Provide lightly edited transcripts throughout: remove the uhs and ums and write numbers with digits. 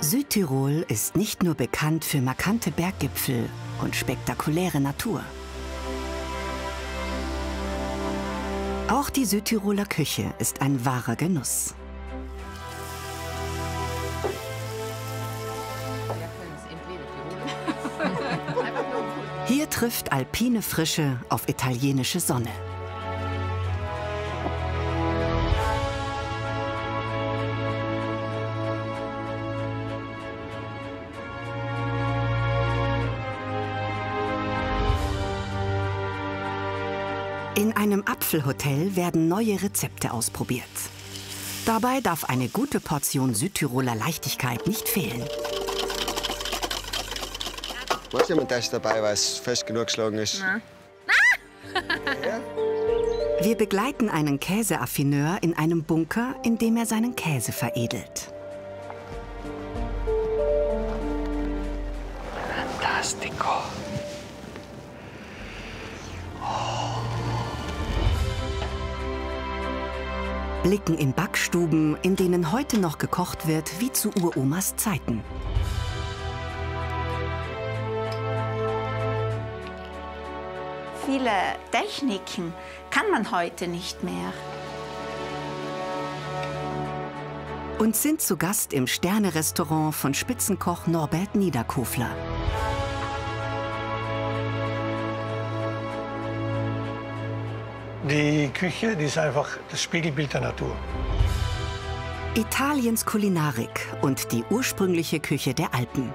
Südtirol ist nicht nur bekannt für markante Berggipfel und spektakuläre Natur. Auch die Südtiroler Küche ist ein wahrer Genuss. Hier trifft alpine Frische auf italienische Sonne. In einem Apfelhotel werden neue Rezepte ausprobiert. Dabei darf eine gute Portion Südtiroler Leichtigkeit nicht fehlen. Machst du jemand das dabei, weil es fest genug geschlagen ist? Nein. Ja? Wir begleiten einen Käseaffineur in einem Bunker, in dem er seinen Käse veredelt. Fantastico. Blicken in Backstuben, in denen heute noch gekocht wird, wie zu Uromas Zeiten. Viele Techniken kann man heute nicht mehr. Und sind zu Gast im Sterne-Restaurant von Spitzenkoch Norbert Niederkofler. Die Küche, die ist einfach das Spiegelbild der Natur. Italiens Kulinarik und die ursprüngliche Küche der Alpen.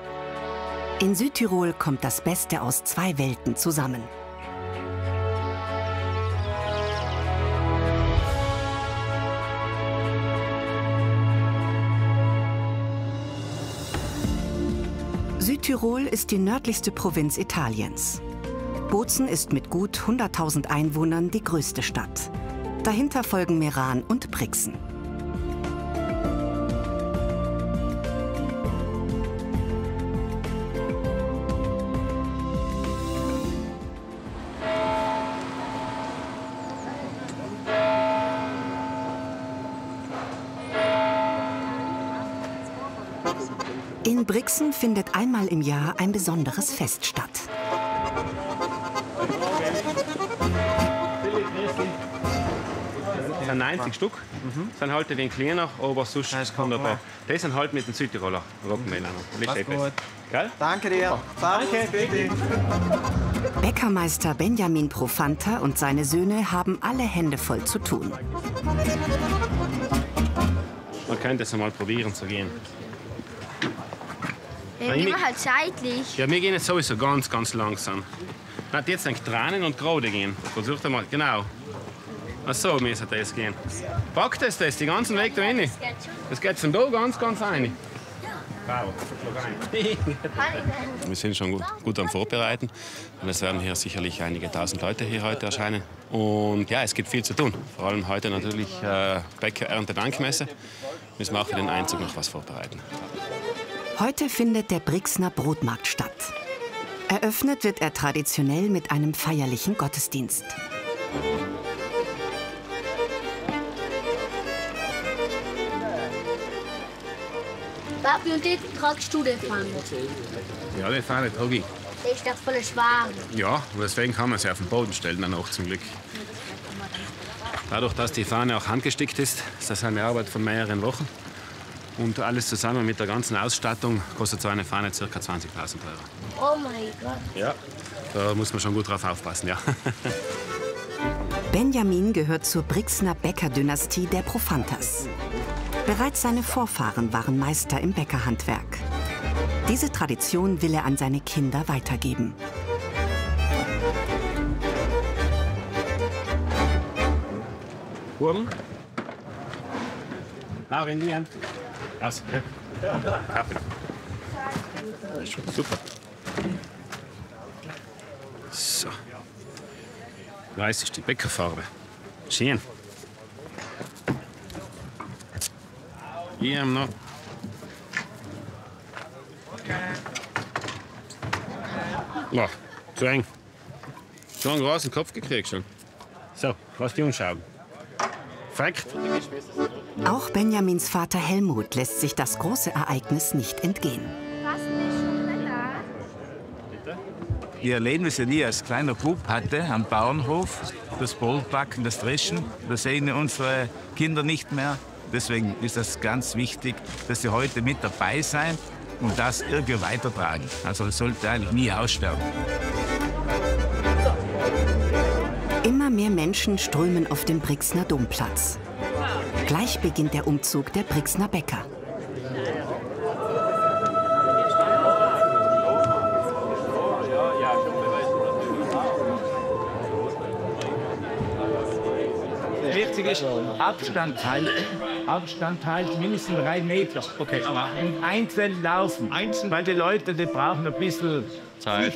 In Südtirol kommt das Beste aus zwei Welten zusammen. Südtirol ist die nördlichste Provinz Italiens. Bozen ist mit gut 100.000 Einwohnern die größte Stadt. Dahinter folgen Meran und Brixen. In Brixen findet einmal im Jahr ein besonderes Fest statt. Das sind 90 Stück. Das sind halt den kleiner, aber sonst kommt dabei. Das sind halt mit den Südtiroler Roggenmännern. Danke dir. Danke, bitte. Bäckermeister Benjamin Profanta und seine Söhne haben alle Hände voll zu tun. Man könnte es einmal probieren zu gehen. Ja, immer halt seitlich. Ja, wir gehen jetzt sowieso ganz, ganz langsam. Na, jetzt denkt Tränen und gerade gehen. Versucht einmal, genau. Ach so, müsste das gehen. Packt es das, die ganzen Weg da rein. Das geht von da ganz, ganz rein. Wow, wir sind schon gut am Vorbereiten. Und es werden hier sicherlich einige tausend Leute hier heute erscheinen. Und ja, es gibt viel zu tun. Vor allem heute natürlich Bäcker-Erntedankmesse. Müssen wir auch für den Einzug noch was vorbereiten. Heute findet der Brixner Brotmarkt statt. Eröffnet wird er traditionell mit einem feierlichen Gottesdienst. Papi, und den tragst du den Pfanne? Ja, die Fahne trage ich. Der ist doch voll schwer. Ja, und deswegen kann man sie auf den Boden stellen, dann auch zum Glück. Dadurch, dass die Fahne auch handgestickt ist, ist das eine Arbeit von mehreren Wochen. Und alles zusammen mit der ganzen Ausstattung kostet so eine Fahne ca. 20.000 €. Oh mein Gott. Ja, da muss man schon gut drauf aufpassen, ja. Benjamin gehört zur Brixner Bäckerdynastie der Profantas. Bereits seine Vorfahren waren Meister im Bäckerhandwerk. Diese Tradition will er an seine Kinder weitergeben. Wurm. Auch in die Hand. Aus. Ja. Super. So. Weiß ist die Bäckerfarbe. Schön. Hier haben wir noch. Ja, zu eng. So einen großen Kopf gekriegt schon. So, lass die uns schauen. Verreckt. Auch Benjamins Vater Helmut lässt sich das große Ereignis nicht entgehen. Wir erleben es ja nie als kleiner Bub hatte am Bauernhof, das Brotbacken, das Dreschen. Das sehen unsere Kinder nicht mehr. Deswegen ist das ganz wichtig, dass sie heute mit dabei sein und das irgendwie weitertragen. Also es sollte eigentlich nie aussterben. Immer mehr Menschen strömen auf den Brixner Domplatz. Gleich beginnt der Umzug der Brixner Bäcker. Wichtig ist, Abstand halten, mindestens 3 Meter. Okay. Und einzeln laufen. Weil die Leute, die brauchen ein bisschen Zeit.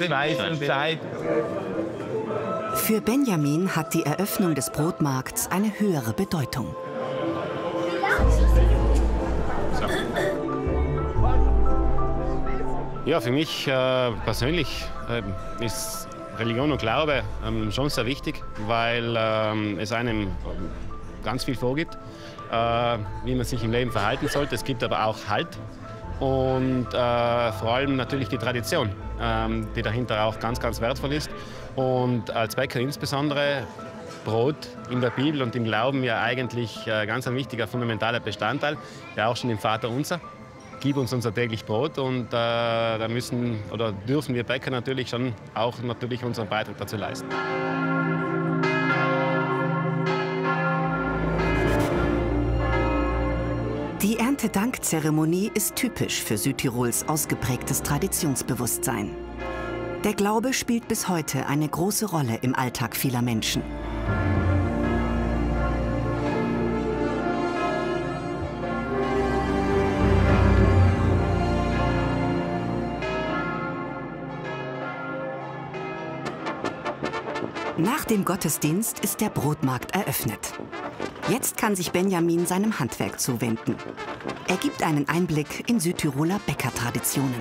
Für Benjamin hat die Eröffnung des Brotmarkts eine höhere Bedeutung. Ja, für mich persönlich ist Religion und Glaube schon sehr wichtig, weil es einem ganz viel vorgibt, wie man sich im Leben verhalten sollte. Es gibt aber auch Halt und vor allem natürlich die Tradition, die dahinter auch ganz, ganz wertvoll ist. Und als Bäcker insbesondere Brot in der Bibel und im Glauben ja eigentlich ganz ein wichtiger, fundamentaler Bestandteil, ja auch schon im Vaterunser. Gib uns unser täglich Brot und da müssen oder dürfen wir Bäcker natürlich schon auch unseren Beitrag dazu leisten. Die Erntedankzeremonie ist typisch für Südtirols ausgeprägtes Traditionsbewusstsein. Der Glaube spielt bis heute eine große Rolle im Alltag vieler Menschen. Nach dem Gottesdienst ist der Brotmarkt eröffnet. Jetzt kann sich Benjamin seinem Handwerk zuwenden. Er gibt einen Einblick in Südtiroler Bäckertraditionen.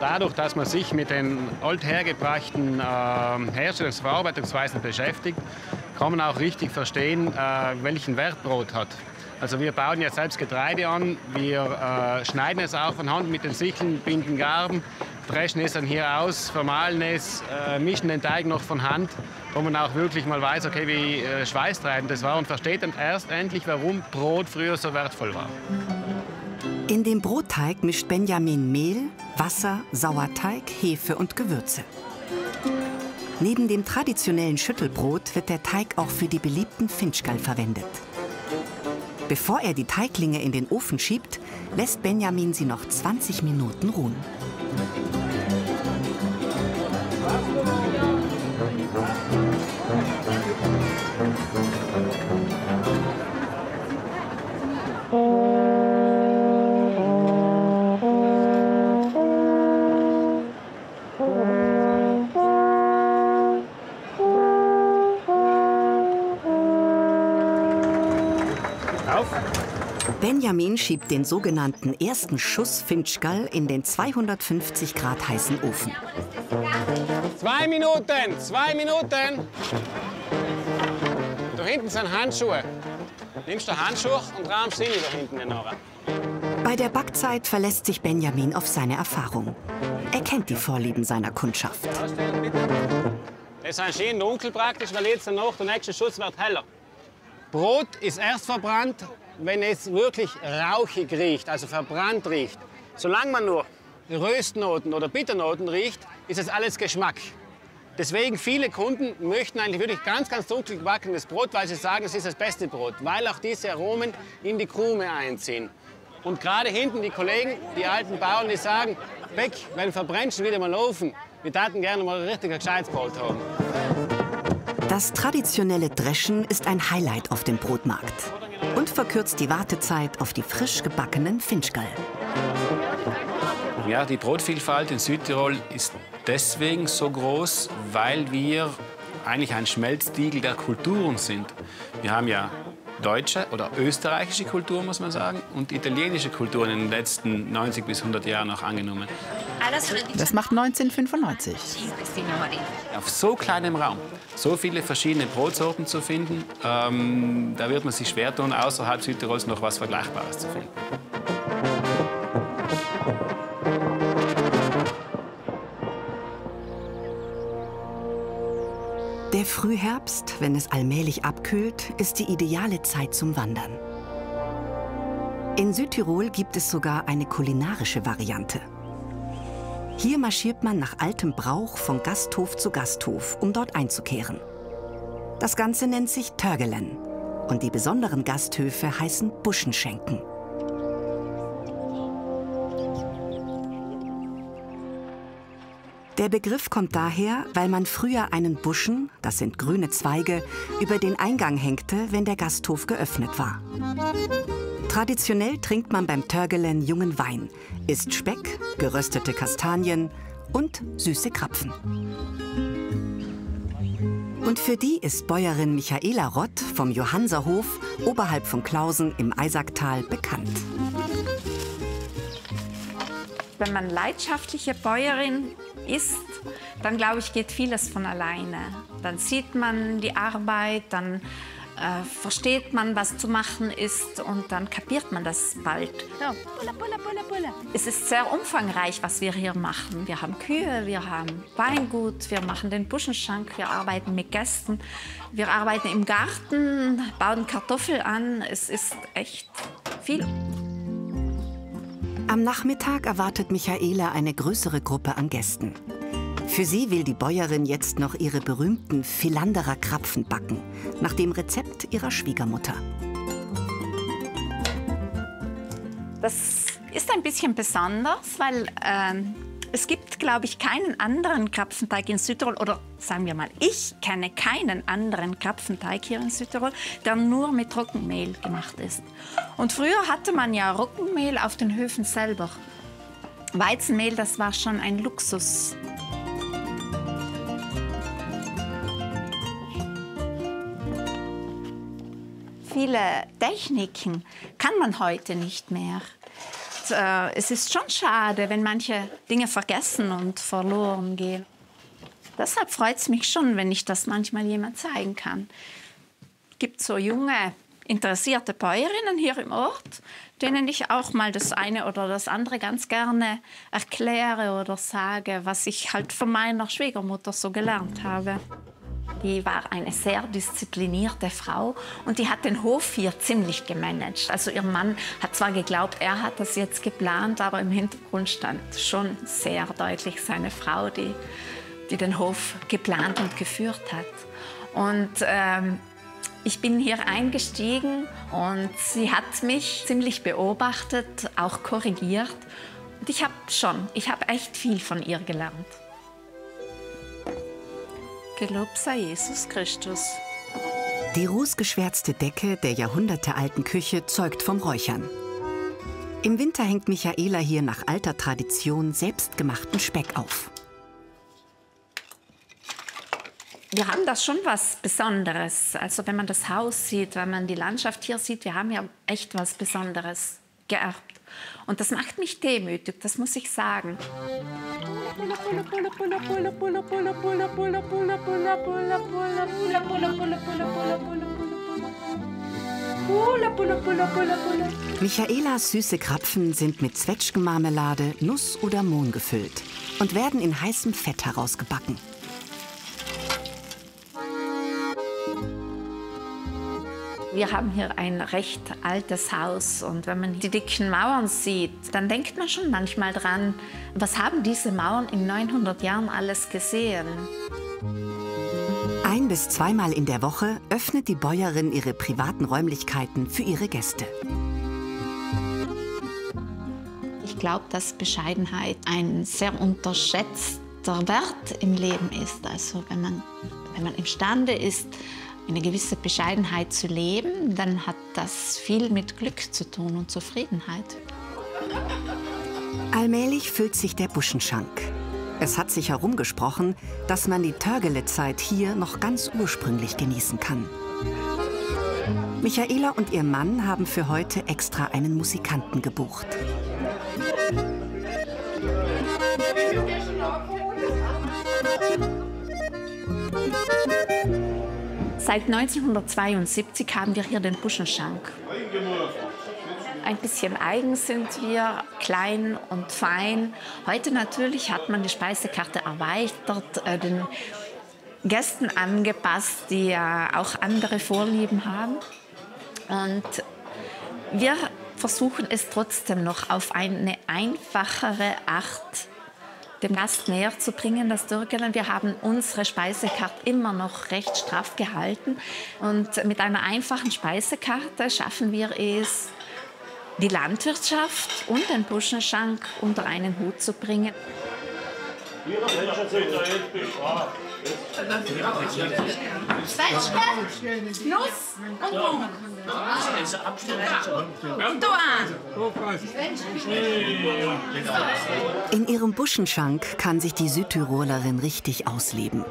Dadurch, dass man sich mit den althergebrachten Herstellungsverarbeitungsweisen beschäftigt, kann man auch richtig verstehen, welchen Wert Brot hat. Also wir bauen ja selbst Getreide an, wir schneiden es auch von Hand mit den Sicheln, binden Garben, dreschen es dann hier aus, vermahlen es, mischen den Teig noch von Hand, wo man auch wirklich mal weiß, okay, wie schweißtreibend das war und versteht dann erst endlich, warum Brot früher so wertvoll war. In dem Brotteig mischt Benjamin Mehl, Wasser, Sauerteig, Hefe und Gewürze. Neben dem traditionellen Schüttelbrot wird der Teig auch für die beliebten Finchgall verwendet. Bevor er die Teiglinge in den Ofen schiebt, lässt Benjamin sie noch 20 Minuten ruhen. Benjamin schiebt den sogenannten ersten Schuss Finchgall in den 250 Grad heißen Ofen. 2 Minuten, 2 Minuten. Da hinten sind Handschuhe. Nimmst du Handschuhe und rahmst sie da hinten nachher. Bei der Backzeit verlässt sich Benjamin auf seine Erfahrung. Er kennt die Vorlieben seiner Kundschaft. Das ist schön dunkel praktisch, weil jetzt noch der nächste Schuss wird heller. Brot ist erst verbrannt, wenn es wirklich rauchig riecht, also verbrannt riecht. Solange man nur Röstnoten oder Bitternoten riecht, ist es alles Geschmack. Deswegen viele Kunden möchten eigentlich wirklich ganz, ganz dunkel gebackenes Brot, weil sie sagen, es ist das beste Brot, weil auch diese Aromen in die Krume einziehen. Und gerade hinten die Kollegen, die alten Bauern, die sagen, Beck, wenn verbrennst du wieder mal Ofen, wir taten gerne mal ein richtig gescheites Brot haben. Das traditionelle Dreschen ist ein Highlight auf dem Brotmarkt und verkürzt die Wartezeit auf die frisch gebackenen Finchgall. Ja, die Brotvielfalt in Südtirol ist deswegen so groß, weil wir eigentlich ein Schmelztiegel der Kulturen sind. Wir haben ja deutsche oder österreichische Kultur, muss man sagen, und italienische Kulturen in den letzten 90 bis 100 Jahren auch angenommen. Das macht 1995. Auf so kleinem Raum so viele verschiedene Brotsorten zu finden, da wird man sich schwer tun, außerhalb Südtirols noch was Vergleichbares zu finden. Der Frühherbst, wenn es allmählich abkühlt, ist die ideale Zeit zum Wandern. In Südtirol gibt es sogar eine kulinarische Variante. Hier marschiert man nach altem Brauch von Gasthof zu Gasthof, um dort einzukehren. Das Ganze nennt sich Törgelen und die besonderen Gasthöfe heißen Buschenschenken. Der Begriff kommt daher, weil man früher einen Buschen, das sind grüne Zweige, über den Eingang hängte, wenn der Gasthof geöffnet war. Traditionell trinkt man beim Törgelen jungen Wein, isst Speck, geröstete Kastanien und süße Krapfen. Und für die ist Bäuerin Michaela Rott vom Johannserhof oberhalb von Klausen im Eisacktal bekannt. Wenn man leidenschaftliche Bäuerin ist, dann glaube ich, geht vieles von alleine. Dann sieht man die Arbeit, dann versteht man, was zu machen ist und dann kapiert man das bald. Ja. Es ist sehr umfangreich, was wir hier machen. Wir haben Kühe, wir haben Weingut, wir machen den Buschenschank, wir arbeiten mit Gästen, wir arbeiten im Garten, bauen Kartoffeln an. Es ist echt viel. Am Nachmittag erwartet Michaela eine größere Gruppe an Gästen. Für sie will die Bäuerin jetzt noch ihre berühmten Philanderer Krapfen backen, nach dem Rezept ihrer Schwiegermutter. Das ist ein bisschen besonders, weil es gibt, glaube ich, keinen anderen Krapfenteig in Südtirol, oder sagen wir mal, ich kenne keinen anderen Krapfenteig hier in Südtirol, der nur mit Roggenmehl gemacht ist. Und früher hatte man ja Roggenmehl auf den Höfen selber. Weizenmehl, das war schon ein Luxus. Viele Techniken kann man heute nicht mehr. Es ist schon schade, wenn manche Dinge vergessen und verloren gehen. Deshalb freut es mich schon, wenn ich das manchmal jemand zeigen kann. Es gibt so junge, interessierte Bäuerinnen hier im Ort, denen ich auch mal das eine oder das andere ganz gerne erkläre oder sage, was ich halt von meiner Schwiegermutter so gelernt habe. Die war eine sehr disziplinierte Frau und die hat den Hof hier ziemlich gemanagt. Also ihr Mann hat zwar geglaubt, er hat das jetzt geplant, aber im Hintergrund stand schon sehr deutlich seine Frau, die den Hof geplant und geführt hat. Und ich bin hier eingestiegen und sie hat mich ziemlich beobachtet, auch korrigiert. Und ich habe echt viel von ihr gelernt. Gelobt sei Jesus Christus. Die rußgeschwärzte Decke der jahrhundertealten Küche zeugt vom Räuchern. Im Winter hängt Michaela hier nach alter Tradition selbstgemachten Speck auf. Wir haben das schon was Besonderes. Also wenn man das Haus sieht, wenn man die Landschaft hier sieht, wir haben ja echt was Besonderes geerbt. Und das macht mich demütig, das muss ich sagen. Michaelas süße Krapfen sind mit Zwetschgenmarmelade, Nuss oder Mohn gefüllt und werden in heißem Fett herausgebacken. Wir haben hier ein recht altes Haus und wenn man die dicken Mauern sieht, dann denkt man schon manchmal dran, was haben diese Mauern in 900 Jahren alles gesehen? 1- bis zweimal in der Woche öffnet die Bäuerin ihre privaten Räumlichkeiten für ihre Gäste. Ich glaube, dass Bescheidenheit ein sehr unterschätzter Wert im Leben ist. Also wenn man imstande ist, eine gewisse Bescheidenheit zu leben, dann hat das viel mit Glück zu tun und Zufriedenheit. Allmählich füllt sich der Buschenschank. Es hat sich herumgesprochen, dass man die Törgele-Zeit hier noch ganz ursprünglich genießen kann. Michaela und ihr Mann haben für heute extra einen Musikanten gebucht. Seit 1972 haben wir hier den Buschenschank. Ein bisschen eigen sind wir, klein und fein. Heute natürlich hat man die Speisekarte erweitert, den Gästen angepasst, die ja auch andere Vorlieben haben. Und wir versuchen es trotzdem noch auf eine einfachere Art dem Gast näher zu bringen, das Türgelen. Wir haben unsere Speisekarte immer noch recht straff gehalten. Und mit einer einfachen Speisekarte schaffen wir es, die Landwirtschaft und den Buschenschank unter einen Hut zu bringen. Zwetschge, Nuss und Blumen. In ihrem Buschenschank kann sich die Südtirolerin richtig ausleben.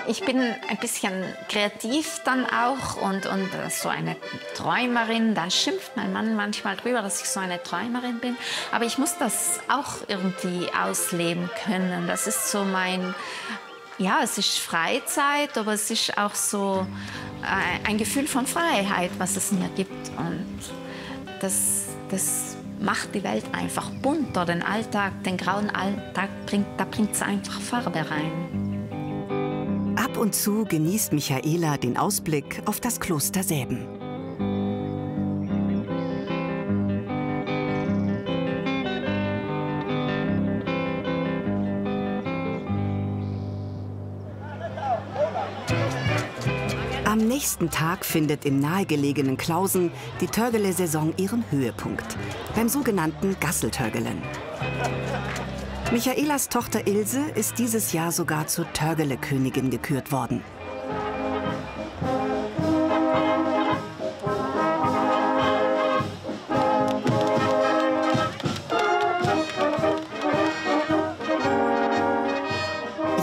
Ich bin ein bisschen kreativ dann auch und so eine Träumerin. Da schimpft mein Mann manchmal drüber, dass ich so eine Träumerin bin. Aber ich muss das auch irgendwie ausleben können. Das ist so mein, ja, es ist Freizeit, aber es ist auch so ein Gefühl von Freiheit, was es mir gibt. Und das macht die Welt einfach bunter. Den Alltag, den grauen Alltag, da bringt es einfach Farbe rein. Ab und zu genießt Michaela den Ausblick auf das Kloster Säben. Am nächsten Tag findet im nahegelegenen Klausen die Törgele-Saison ihren Höhepunkt, beim sogenannten Gasseltörgelen. Michaelas Tochter Ilse ist dieses Jahr sogar zur Törgele-Königin gekürt worden.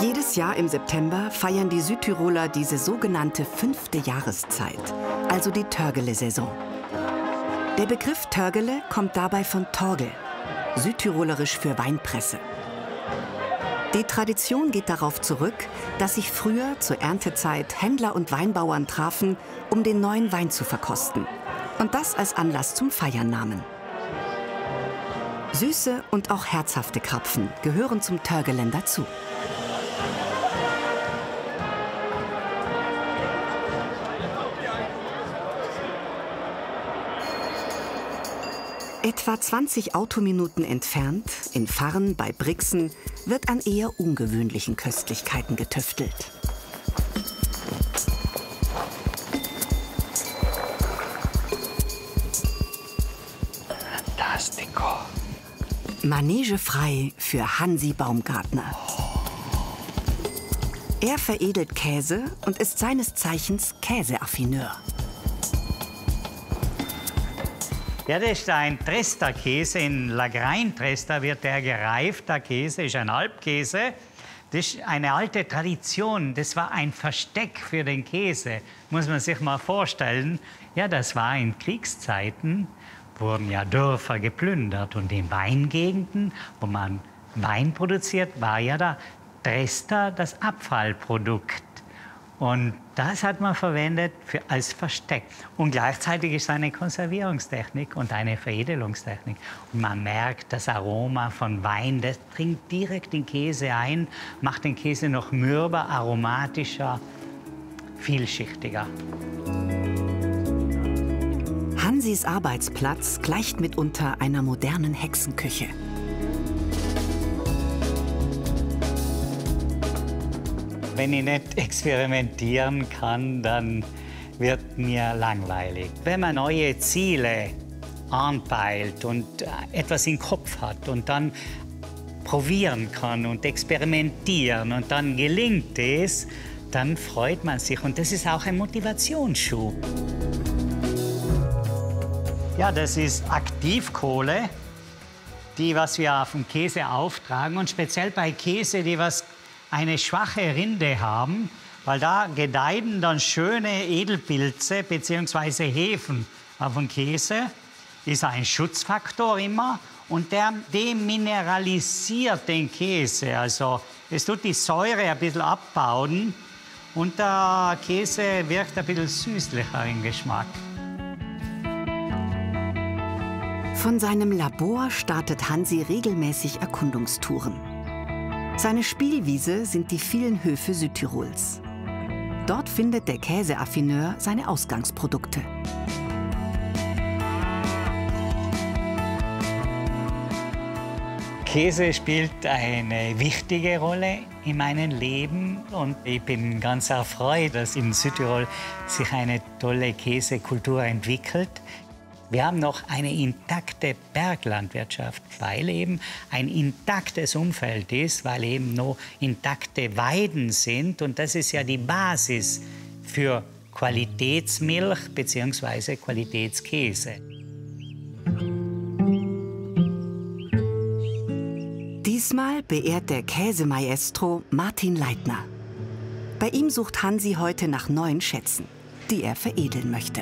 Jedes Jahr im September feiern die Südtiroler diese sogenannte 5. Jahreszeit, also die Törgele-Saison. Der Begriff Törgele kommt dabei von Torgel, südtirolerisch für Weinpresse. Die Tradition geht darauf zurück, dass sich früher zur Erntezeit Händler und Weinbauern trafen, um den neuen Wein zu verkosten. Und das als Anlass zum Feiern nahmen. Süße und auch herzhafte Krapfen gehören zum Törgelen dazu. Etwa 20 Autominuten entfernt, in Farn bei Brixen, wird an eher ungewöhnlichen Köstlichkeiten getüftelt. Fantastico. Manege frei für Hansi Baumgartner. Er veredelt Käse und ist seines Zeichens Käseaffineur. Ja, das ist ein Tresta-Käse. In Lagrein-Tresta wird der gereift. Der Käse ist ein Alpkäse. Das ist eine alte Tradition. Das war ein Versteck für den Käse. Muss man sich mal vorstellen. Ja, das war in Kriegszeiten, wurden ja Dörfer geplündert. Und in Weingegenden, wo man Wein produziert, war ja der Tresta das Abfallprodukt. Und das hat man verwendet als Versteck. Und gleichzeitig ist es eine Konservierungstechnik und eine Veredelungstechnik. Und man merkt das Aroma von Wein, das dringt direkt den Käse ein, macht den Käse noch mürber, aromatischer, vielschichtiger. Hansis Arbeitsplatz gleicht mitunter einer modernen Hexenküche. Wenn ich nicht experimentieren kann, dann wird mir langweilig. Wenn man neue Ziele anpeilt und etwas im Kopf hat und dann probieren kann und experimentieren und dann gelingt es, dann freut man sich. Und das ist auch ein Motivationsschub. Ja, das ist Aktivkohle, die was wir auf dem Käse auftragen. Und speziell bei Käse, die was eine schwache Rinde haben, weil da gedeihen dann schöne Edelpilze bzw. Hefen auf dem Käse. Ist ein Schutzfaktor immer und der demineralisiert den Käse. Also es tut die Säure ein bisschen abbauen und der Käse wirkt ein bisschen süßlicher im Geschmack. Von seinem Labor startet Hansi regelmäßig Erkundungstouren. Seine Spielwiese sind die vielen Höfe Südtirols. Dort findet der Käseaffineur seine Ausgangsprodukte. Käse spielt eine wichtige Rolle in meinem Leben und ich bin ganz erfreut, dass in Südtirol sich eine tolle Käsekultur entwickelt. Wir haben noch eine intakte Berglandwirtschaft, weil eben ein intaktes Umfeld ist, weil eben noch intakte Weiden sind. Und das ist ja die Basis für Qualitätsmilch bzw. Qualitätskäse. Diesmal beehrt der Käsemaestro Martin Leitner. Bei ihm sucht Hansi heute nach neuen Schätzen, die er veredeln möchte.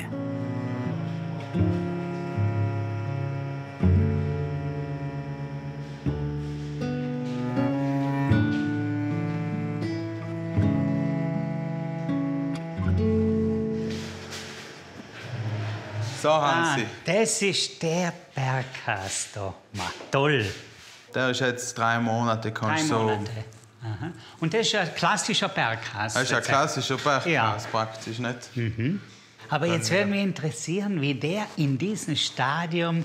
So, Hansi. Das ist der Bergkäse da. Toll. Der ist jetzt 3 Monate. 3 Monate. Aha. Und das ist ein klassischer Bergkäse. Das ist ein klassischer Bergkäse, ja. praktisch nicht. Aber jetzt würde mich interessieren, wie der in diesem Stadium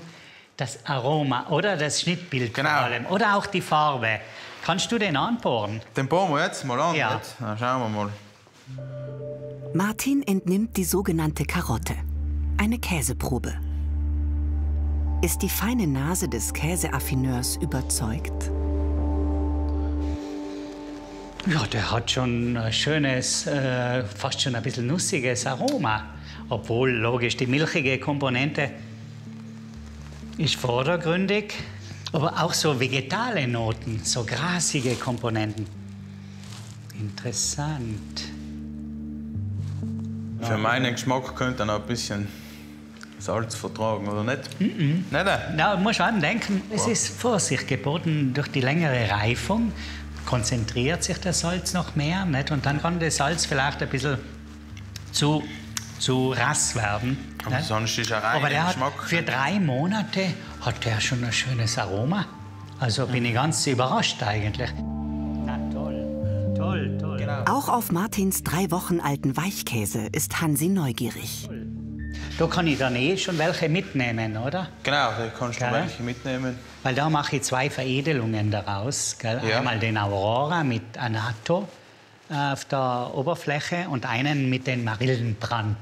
das Aroma oder das Schnittbild vor allem, oder auch die Farbe. Kannst du den anbohren? Den bohren wir jetzt mal an. Ja. Dann schauen wir mal. Martin entnimmt die sogenannte Karotte, eine Käseprobe. Ist die feine Nase des Käseaffineurs überzeugt? Ja, der hat schon ein schönes, fast schon ein bisschen nussiges Aroma. Obwohl, logisch, die milchige Komponente ist vordergründig. Aber auch so vegetale Noten, so grasige Komponenten. Interessant. Für meinen Geschmack könnte er noch ein bisschen Salz vertragen, oder nicht? Nicht? Na, muss man denken, es ist Vorsicht geboten. Durch die längere Reifung konzentriert sich das Salz noch mehr. Nicht? Und dann kann das Salz vielleicht ein bisschen zu rass werden. Aber sonst ist er rein. Aber der hat für 3 Monate hat der schon ein schönes Aroma. Also bin ich ganz überrascht eigentlich. Na toll, toll, toll. Genau. Auch auf Martins 3 Wochen alten Weichkäse ist Hansi neugierig. Da kann ich dann schon welche mitnehmen, oder? Genau, da kannst du welche mitnehmen. Weil da mache ich 2 Veredelungen daraus. Gell? Ja. Einmal den Aurora mit Anato auf der Oberfläche und einen mit den Marillenbrand.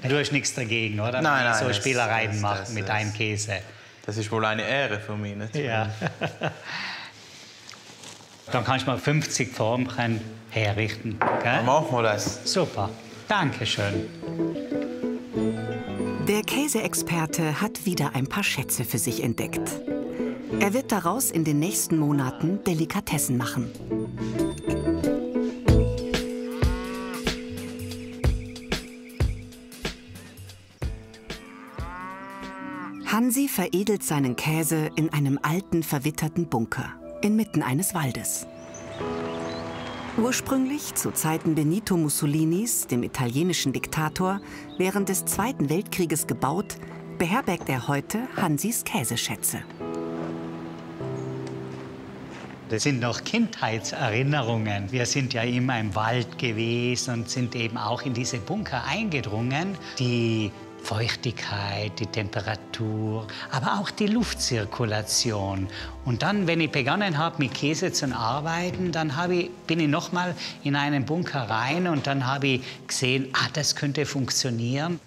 Du hast nichts dagegen, oder? Nein, so Spielereien machen mit einem Käse. Das ist wohl eine Ehre für mich, nicht? Ja. Dann kannst du mal 50 Formchen herrichten. Gell? Dann machen wir das. Super, danke schön. Der Käseexperte hat wieder ein paar Schätze für sich entdeckt. Er wird daraus in den nächsten Monaten Delikatessen machen. Hansi veredelt seinen Käse in einem alten, verwitterten Bunker, inmitten eines Waldes. Ursprünglich zu Zeiten Benito Mussolinis, dem italienischen Diktator, während des Zweiten Weltkrieges gebaut, beherbergt er heute Hansis Käseschätze. Das sind noch Kindheitserinnerungen. Wir sind ja immer im Wald gewesen und sind eben auch in diese Bunker eingedrungen. Die Feuchtigkeit, die Temperatur, aber auch die Luftzirkulation. Und dann, wenn ich begonnen habe, mit Käse zu arbeiten, dann bin ich noch mal in einen Bunker rein und dann habe ich gesehen, das könnte funktionieren.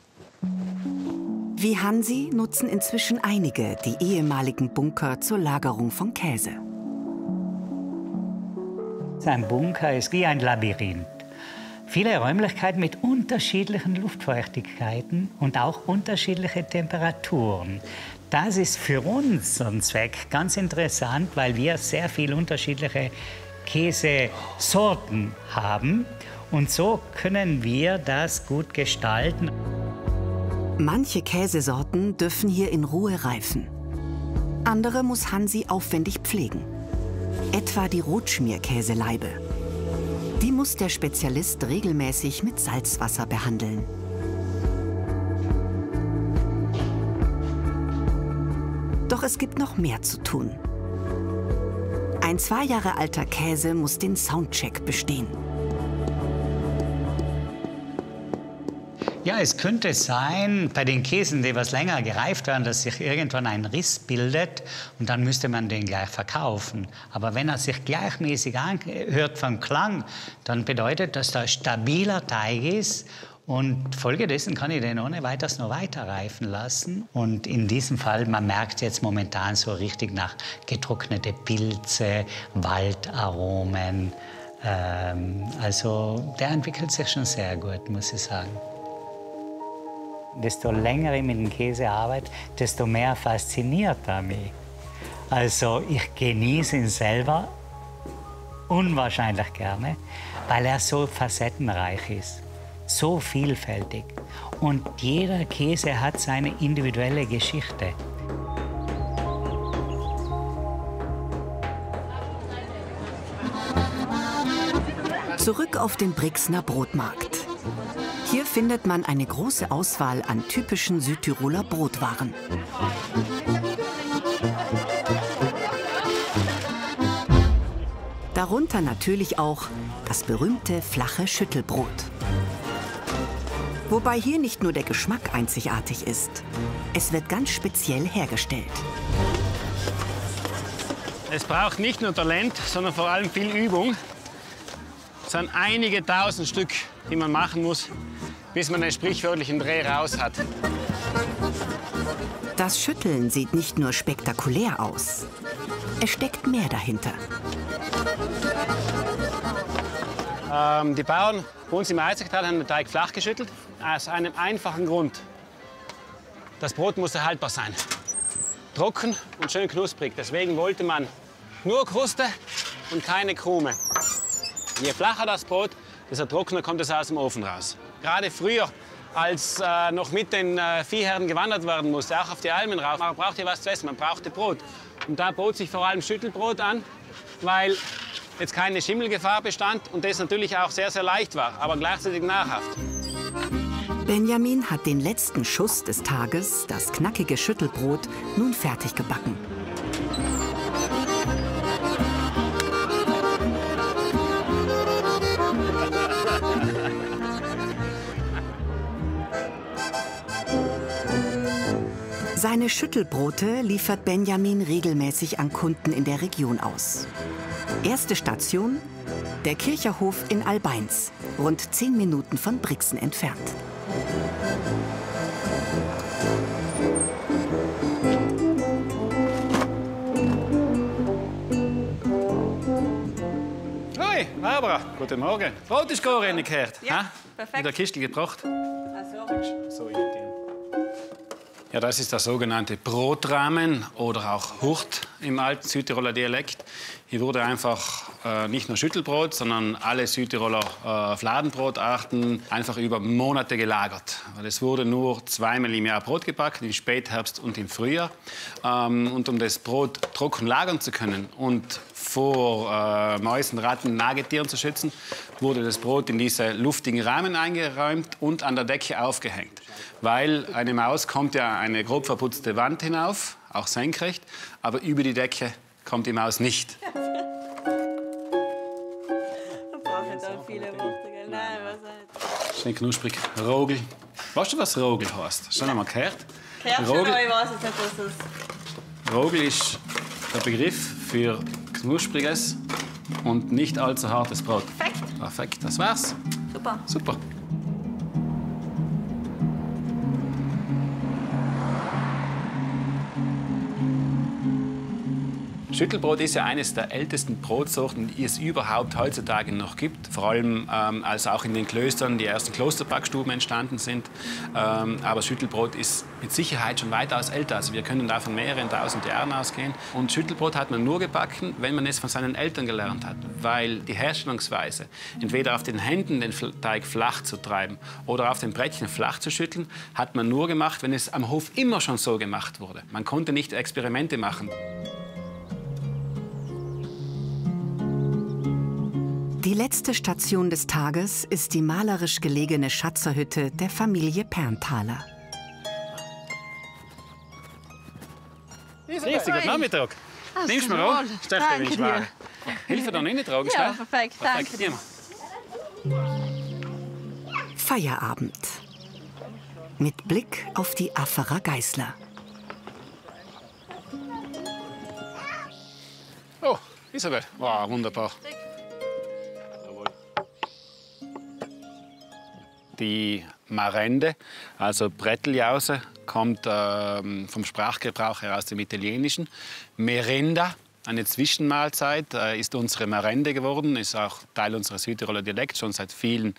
Wie Hansi nutzen inzwischen einige die ehemaligen Bunker zur Lagerung von Käse. Ein Bunker ist wie ein Labyrinth. Viele Räumlichkeiten mit unterschiedlichen Luftfeuchtigkeiten und auch unterschiedliche Temperaturen. Das ist für unseren Zweck ganz interessant, weil wir sehr viele unterschiedliche Käsesorten haben. Und so können wir das gut gestalten. Manche Käsesorten dürfen hier in Ruhe reifen. Andere muss Hansi aufwendig pflegen. Etwa die Rotschmierkäseleibe. Die muss der Spezialist regelmäßig mit Salzwasser behandeln. Doch es gibt noch mehr zu tun. Ein 2 Jahre alter Käse muss den Soundcheck bestehen. Ja, es könnte sein, bei den Käsen, die etwas länger gereift werden, dass sich irgendwann ein Riss bildet und dann müsste man den gleich verkaufen. Aber wenn er sich gleichmäßig anhört vom Klang, dann bedeutet das, dass da ein stabiler Teig ist. Und folgedessen kann ich den ohne weiteres noch weiter reifen lassen. Und in diesem Fall, man merkt jetzt momentan so richtig nach getrocknete Pilze, Waldaromen. Also der entwickelt sich schon sehr gut, muss ich sagen. Desto länger ich mit dem Käse arbeite, desto mehr fasziniert er mich. Also ich genieße ihn selber unwahrscheinlich gerne, weil er so facettenreich ist. So vielfältig. Und jeder Käse hat seine individuelle Geschichte. Zurück auf den Brixner Brotmarkt. Hier findet man eine große Auswahl an typischen Südtiroler Brotwaren. Darunter natürlich auch das berühmte flache Schüttelbrot. Wobei hier nicht nur der Geschmack einzigartig ist, es wird ganz speziell hergestellt. Es braucht nicht nur Talent, sondern vor allem viel Übung. Es sind einige tausend Stück, die man machen muss, bis man den sprichwörtlichen Dreh raus hat. Das Schütteln sieht nicht nur spektakulär aus, es steckt mehr dahinter. Die Bauern bei uns im Eisigtal haben den Teig flach geschüttelt, aus einem einfachen Grund. Das Brot musste haltbar sein. Trocken und schön knusprig. Deswegen wollte man nur Kruste und keine Krume. Je flacher das Brot, desto trockener kommt es aus dem Ofen raus. Gerade früher, als noch mit den Viehherden gewandert werden musste, auch auf die Almen rauf, man brauchte was zu essen, man brauchte Brot. Und da bot sich vor allem Schüttelbrot an, weil jetzt keine Schimmelgefahr bestand und das natürlich auch sehr, sehr leicht war, aber gleichzeitig nahrhaft. Benjamin hat den letzten Schuss des Tages, das knackige Schüttelbrot, nun fertig gebacken. Seine Schüttelbrote liefert Benjamin regelmäßig an Kunden in der Region aus. Erste Station, der Kircherhof in Albeins, rund 10 Minuten von Brixen entfernt. Hoi, Barbara, guten Morgen. Brot ist gar nicht gehört. Ja, perfekt. In der Kiste gebracht. So, ja, das ist der sogenannte Brotrahmen oder auch Hurt im alten Südtiroler Dialekt. Hier wurde einfach nicht nur Schüttelbrot, sondern alle Südtiroler Fladenbrotarten einfach über Monate gelagert. Weil es wurde nur zweimal im Jahr Brot gebacken, im Spätherbst und im Frühjahr. Und um das Brot trocken lagern zu können und vor Mäusen, Ratten, Nagetieren zu schützen, wurde das Brot in diese luftigen Rahmen eingeräumt und an der Decke aufgehängt. Weil eine Maus kommt ja eine grob verputzte Wand hinauf, auch senkrecht, aber über die Decke kommt die Maus nicht. Schön knusprig. Rogel. Weißt du, was Rogel heißt? Hast du schon einmal gehört? Rogel, ich weiß jetzt nicht, was das ist. Rogel ist der Begriff für knuspriges und nicht allzu hartes Brot. Perfekt. Perfekt, das war's. Super. Super. Schüttelbrot ist ja eines der ältesten Brotsorten, die es überhaupt heutzutage noch gibt. Vor allem, als auch in den Klöstern die ersten Klosterbackstuben entstanden sind. Aber Schüttelbrot ist mit Sicherheit schon weitaus älter. Also wir können da von mehreren tausend Jahren ausgehen. Und Schüttelbrot hat man nur gebacken, wenn man es von seinen Eltern gelernt hat. Weil die Herstellungsweise, entweder auf den Händen den Teig flach zu treiben oder auf den Brettchen flach zu schütteln, hat man nur gemacht, wenn es am Hof immer schon so gemacht wurde. Man konnte nicht Experimente machen. Die letzte Station des Tages ist die malerisch gelegene Schatzerhütte der Familie Pernthaler. Grüß dich, guten Nachmittag. Nimmst du mir an? Stell dir nicht wahr. Hilfe dann nicht tragen, Ja, perfekt, danke. Dir. Feierabend. Mit Blick auf die Afferer Geißler. Oh, Isabel. Wow, wunderbar. Die Marende, also Bretteljause, kommt vom Sprachgebrauch her aus dem Italienischen. Merenda, eine Zwischenmahlzeit, ist unsere Marende geworden, ist auch Teil unseres Südtiroler Dialekts, schon seit vielen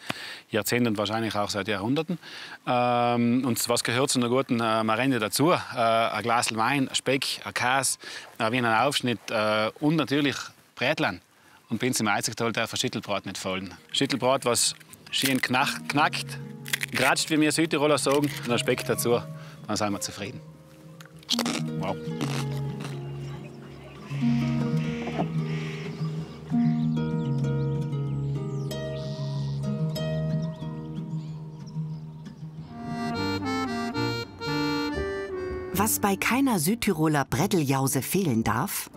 Jahrzehnten, wahrscheinlich auch seit Jahrhunderten. Und was gehört zu einer guten Marende dazu? Ein Glas Wein, ein Speck, ein Käse, wie ein Aufschnitt und natürlich Brätlein. Und bin zum Einzigtal darf ein Schüttelbrot nicht fallen. Schüttelbrot, was schön knackt, gratscht, wie wir Südtiroler sagen, und ein Speck dazu, dann sind wir zufrieden. Wow. Was bei keiner Südtiroler Bretteljause fehlen darf,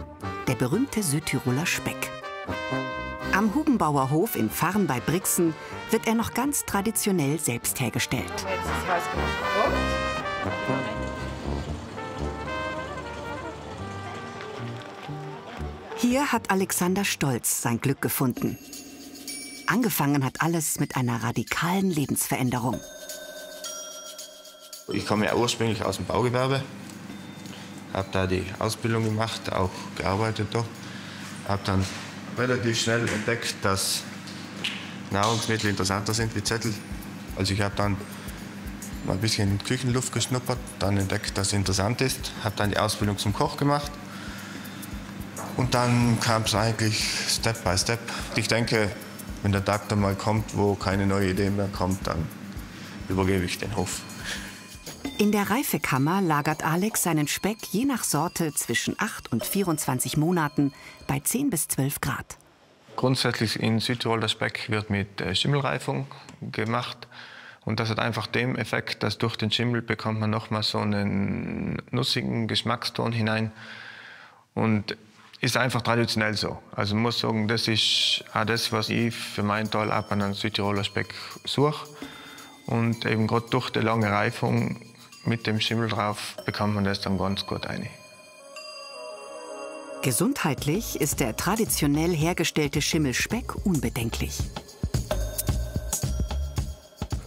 der berühmte Südtiroler Speck. Am Hubenbauer Hof in Farn bei Brixen wird er noch ganz traditionell selbst hergestellt. Hier hat Alexander Stolz sein Glück gefunden. Angefangen hat alles mit einer radikalen Lebensveränderung. Ich komme ja ursprünglich aus dem Baugewerbe, habe da die Ausbildung gemacht, auch gearbeitet da. Habe dann relativ schnell entdeckt, dass Nahrungsmittel interessanter sind wie Zettel. Also ich habe dann mal ein bisschen in Küchenluft geschnuppert, dann entdeckt, dass es interessant ist. Habe dann die Ausbildung zum Koch gemacht. Und dann kam es eigentlich Step by Step. Ich denke, wenn der Tag dann mal kommt, wo keine neue Idee mehr kommt, dann übergebe ich den Hof. In der Reifekammer lagert Alex seinen Speck je nach Sorte zwischen 8 und 24 Monaten bei 10 bis 12 Grad. Grundsätzlich in Südtirol der Speck wird mit Schimmelreifung gemacht. Und das hat einfach den Effekt, dass durch den Schimmel bekommt man noch mal so einen nussigen Geschmackston hinein. Und ist einfach traditionell so. Also ich muss sagen, das ist auch das, was ich für meinen Teil ab an einen Südtiroler Speck suche. Und eben gerade durch die lange Reifung mit dem Schimmel drauf bekommt man das dann ganz gut rein. Gesundheitlich ist der traditionell hergestellte Schimmelspeck unbedenklich.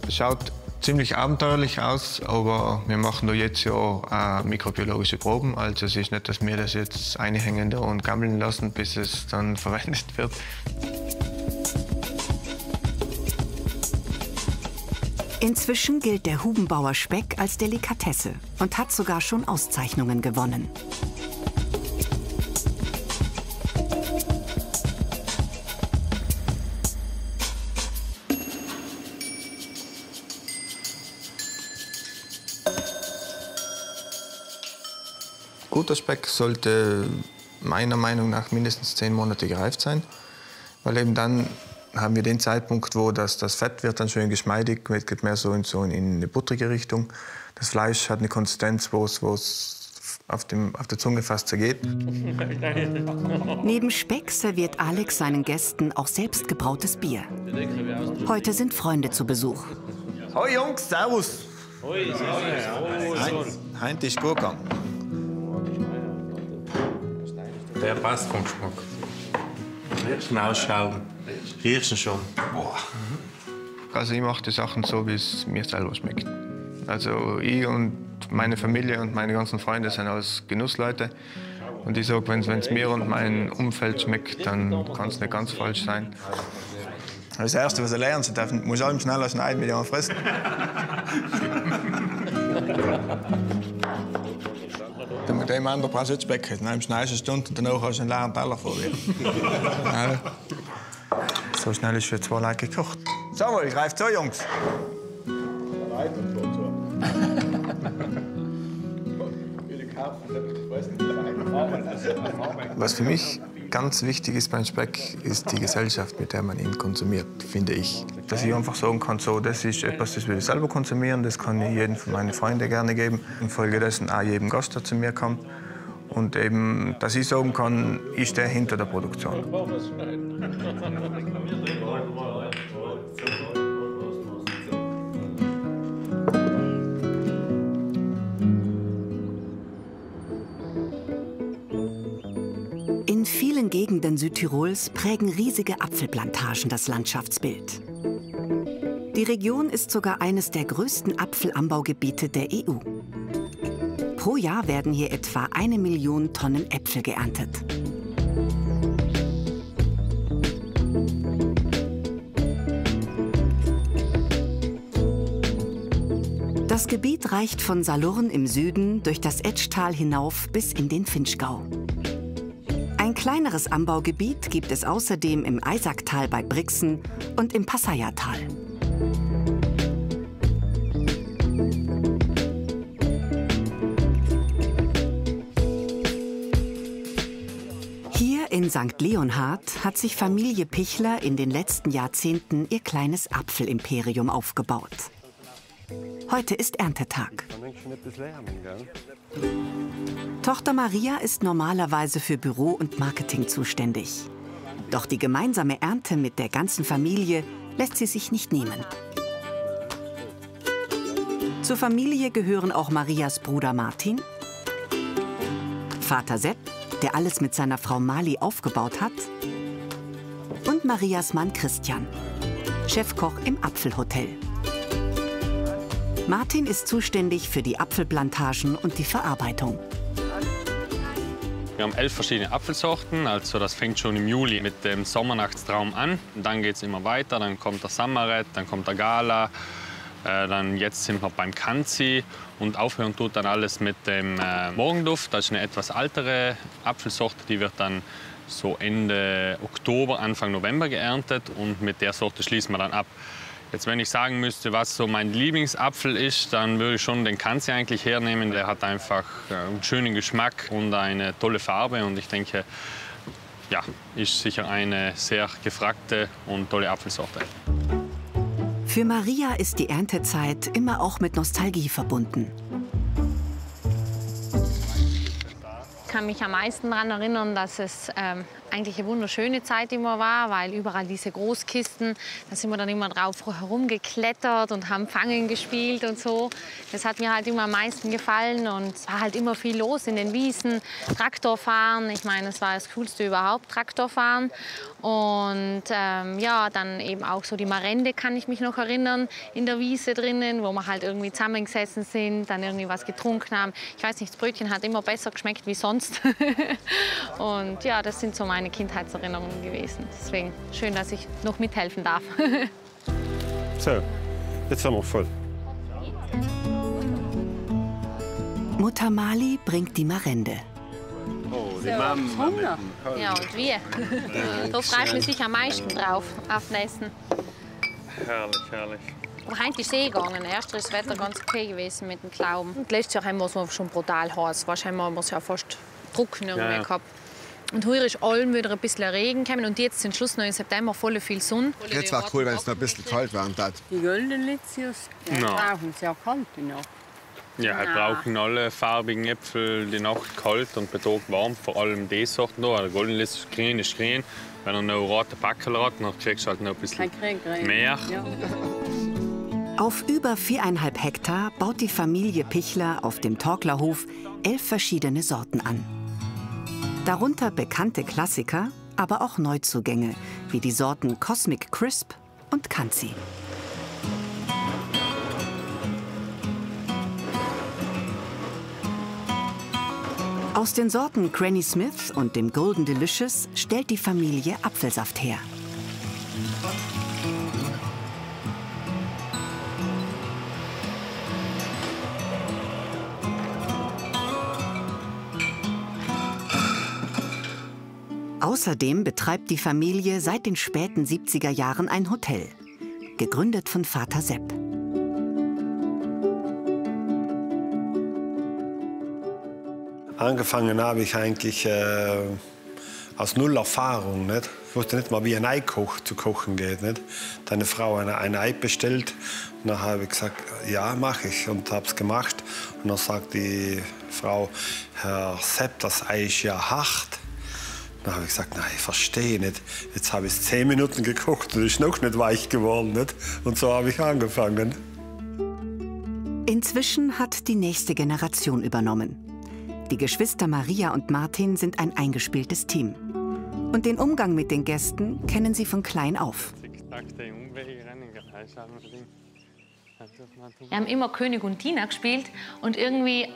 Es schaut ziemlich abenteuerlich aus, aber wir machen da jetzt ja auch mikrobiologische Proben. Also es ist nicht, dass wir das jetzt einhängen und gammeln lassen, bis es dann verwendet wird. Inzwischen gilt der Hubenbauer Speck als Delikatesse und hat sogar schon Auszeichnungen gewonnen. Guter Speck sollte meiner Meinung nach mindestens 10 Monate gereift sein, weil eben dann haben wir den Zeitpunkt, wo das Fett wird dann schön geschmeidig, geht mehr so in eine buttrige Richtung. Das Fleisch hat eine Konsistenz, wo es auf der Zunge fast zergeht. Neben Speck serviert Alex seinen Gästen auch selbstgebrautes Bier. Heute sind Freunde zu Besuch. Hoi Jungs, servus! Hoi, servus. Heute ist gut gegangen. Der passt vom Geschmack. Riechst ihn ausschauen. Riechst ihn schon. Boah. Also ich mache die Sachen so, wie es mir selber schmeckt. Also ich und meine Familie und meine ganzen Freunde sind alles Genussleute. Und ich sage, wenn es mir und meinem Umfeld schmeckt, dann kann es nicht ganz falsch sein. Das Erste, was er lernen zu dürfen, muss allem schneller schneiden, mit dem fressen. Mit dem anderen brauchst du nicht Speck. Dann schneidest du eine Stunde und danach hast du einen leeren Teller vor dir. Ja. So schnell ist für 2 Leute gekocht. Samuel, greift zu, Jungs. Was für mich ganz wichtig ist beim Speck, ist die Gesellschaft, mit der man ihn konsumiert, finde ich. Dass ich einfach sagen kann, so, das ist etwas, das will ich selber konsumieren, das kann ich jedem von meinen Freunden gerne geben. Infolgedessen auch jedem Gast, der zu mir kommt. Und eben, dass ich sagen kann, ich stehe hinter der Produktion. In vielen Gegenden Südtirols prägen riesige Apfelplantagen das Landschaftsbild. Die Region ist sogar eines der größten Apfelanbaugebiete der EU. Pro Jahr werden hier etwa 1 Million Tonnen Äpfel geerntet. Das Gebiet reicht von Salurn im Süden durch das Etschtal hinauf bis in den Vinschgau. Ein kleineres Anbaugebiet gibt es außerdem im Eisacktal bei Brixen und im Passaiertal. Hier in St. Leonhard hat sich Familie Pichler in den letzten Jahrzehnten ihr kleines Apfelimperium aufgebaut. Heute ist Erntetag. Tochter Maria ist normalerweise für Büro und Marketing zuständig. Doch die gemeinsame Ernte mit der ganzen Familie lässt sie sich nicht nehmen. Zur Familie gehören auch Marias Bruder Martin, Vater Sepp, der alles mit seiner Frau Mali aufgebaut hat, und Marias Mann Christian, Chefkoch im Apfelhotel. Martin ist zuständig für die Apfelplantagen und die Verarbeitung. Wir haben 11 verschiedene Apfelsorten, also das fängt schon im Juli mit dem Sommernachtstraum an. Und dann geht es immer weiter, dann kommt der Sammaret, dann kommt der Gala, dann jetzt sind wir beim Kanzi und aufhören tut dann alles mit dem Morgenduft. Das ist eine etwas ältere Apfelsorte, die wird dann so Ende Oktober, Anfang November geerntet und mit der Sorte schließen wir dann ab. Jetzt, wenn ich sagen müsste, was so mein Lieblingsapfel ist, dann würde ich schon den Kanzi eigentlich hernehmen. Der hat einfach einen schönen Geschmack und eine tolle Farbe. Und ich denke, ja, ist sicher eine sehr gefragte und tolle Apfelsorte. Für Maria ist die Erntezeit immer auch mit Nostalgie verbunden. Ich kann mich am meisten daran erinnern, dass es eigentlich eine wunderschöne Zeit immer war, weil überall diese Großkisten, da sind wir dann immer drauf herumgeklettert und haben Fangen gespielt und so. Das hat mir halt immer am meisten gefallen und es war halt immer viel los in den Wiesen, Traktorfahren. Ich meine, es war das Coolste überhaupt, Traktorfahren. Und ja, dann eben auch so die Marende kann ich mich noch erinnern, in der Wiese drinnen, wo wir halt irgendwie zusammengesessen sind, dann irgendwie was getrunken haben. Ich weiß nicht, das Brötchen hat immer besser geschmeckt wie sonst. Und ja, das sind so meine Kindheitserinnerungen gewesen. Deswegen schön, dass ich noch mithelfen darf. So, jetzt sind wir voll. Mutter Mali bringt die Marende. Oh, die Mama. Ja, und wir. Da freut man sich am meisten drauf, auf den Essen. Herrlich, herrlich. Aber heute ist es gegangen. Erst ist das Wetter ganz okay gewesen mit dem Glauben. Und letztes Jahr haben wir es schon brutal heiß. Wahrscheinlich haben wir es ja fast trocken gehabt. Und heute ist allem wieder ein bisschen Regen gekommen. Und jetzt zum Schluss noch im September voll viel Sonne. Jetzt war cool, wenn es noch ein bisschen kalt werden hat. Die Golden Litzius, brauchen sie ja kalt noch. Ja, wir brauchen alle farbigen Äpfel die Nacht kalt und bedroht warm. Vor allem die Sorten hier. Der Golden Litzius grün ist grün. Wenn er noch rote Packel hat, dann kriegst du halt noch ein bisschen mehr. Ja. Auf über 4,5 Hektar baut die Familie Pichler auf dem Torklerhof 11 verschiedene Sorten an. Darunter bekannte Klassiker, aber auch Neuzugänge, wie die Sorten Cosmic Crisp und Kanzi. Aus den Sorten Granny Smith und dem Golden Delicious stellt die Familie Apfelsaft her. Außerdem betreibt die Familie seit den späten 70er Jahren ein Hotel, gegründet von Vater Sepp. Angefangen habe ich eigentlich aus null Erfahrung. Nicht? Ich wusste nicht mal, wie ein Ei zu kochen geht. Nicht? Da hat eine Frau ein Ei bestellt. Und dann habe ich gesagt, ja, mache ich. Und habe es gemacht. Und dann sagt die Frau, Herr Sepp, das Ei ist ja hart. Dann habe ich gesagt, nein, ich verstehe nicht. Jetzt habe ich es 10 Minuten gekocht und es ist noch nicht weich geworden. Nicht? Und so habe ich angefangen. Inzwischen hat die nächste Generation übernommen. Die Geschwister Maria und Martin sind ein eingespieltes Team. Und den Umgang mit den Gästen kennen sie von klein auf. Wir haben immer König und Diener gespielt und irgendwie, wir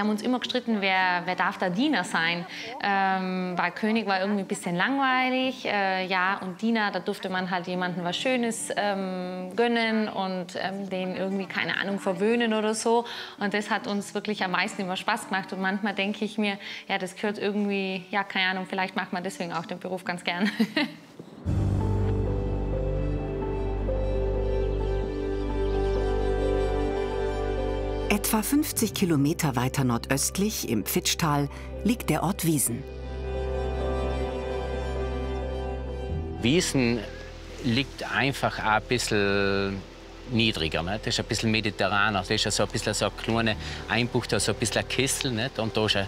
haben uns immer gestritten, wer darf da Diener sein. Weil König war irgendwie ein bisschen langweilig, ja, und Diener, da durfte man halt jemandem was Schönes gönnen und den irgendwie, keine Ahnung, verwöhnen oder so. Und das hat uns wirklich am meisten immer Spaß gemacht. Und manchmal denke ich mir, ja, das gehört irgendwie, ja, keine Ahnung, vielleicht macht man deswegen auch den Beruf ganz gern. Etwa 50 Kilometer weiter nordöstlich, im Pfitschtal, liegt der Ort Wiesen. Wiesen liegt einfach auch ein bisschen niedriger. Nicht? Das ist ein bisschen mediterraner. Das ist so ein bisschen so ein kleiner Einbucht, so ein bisschen ein Kessel. Nicht? Und da ist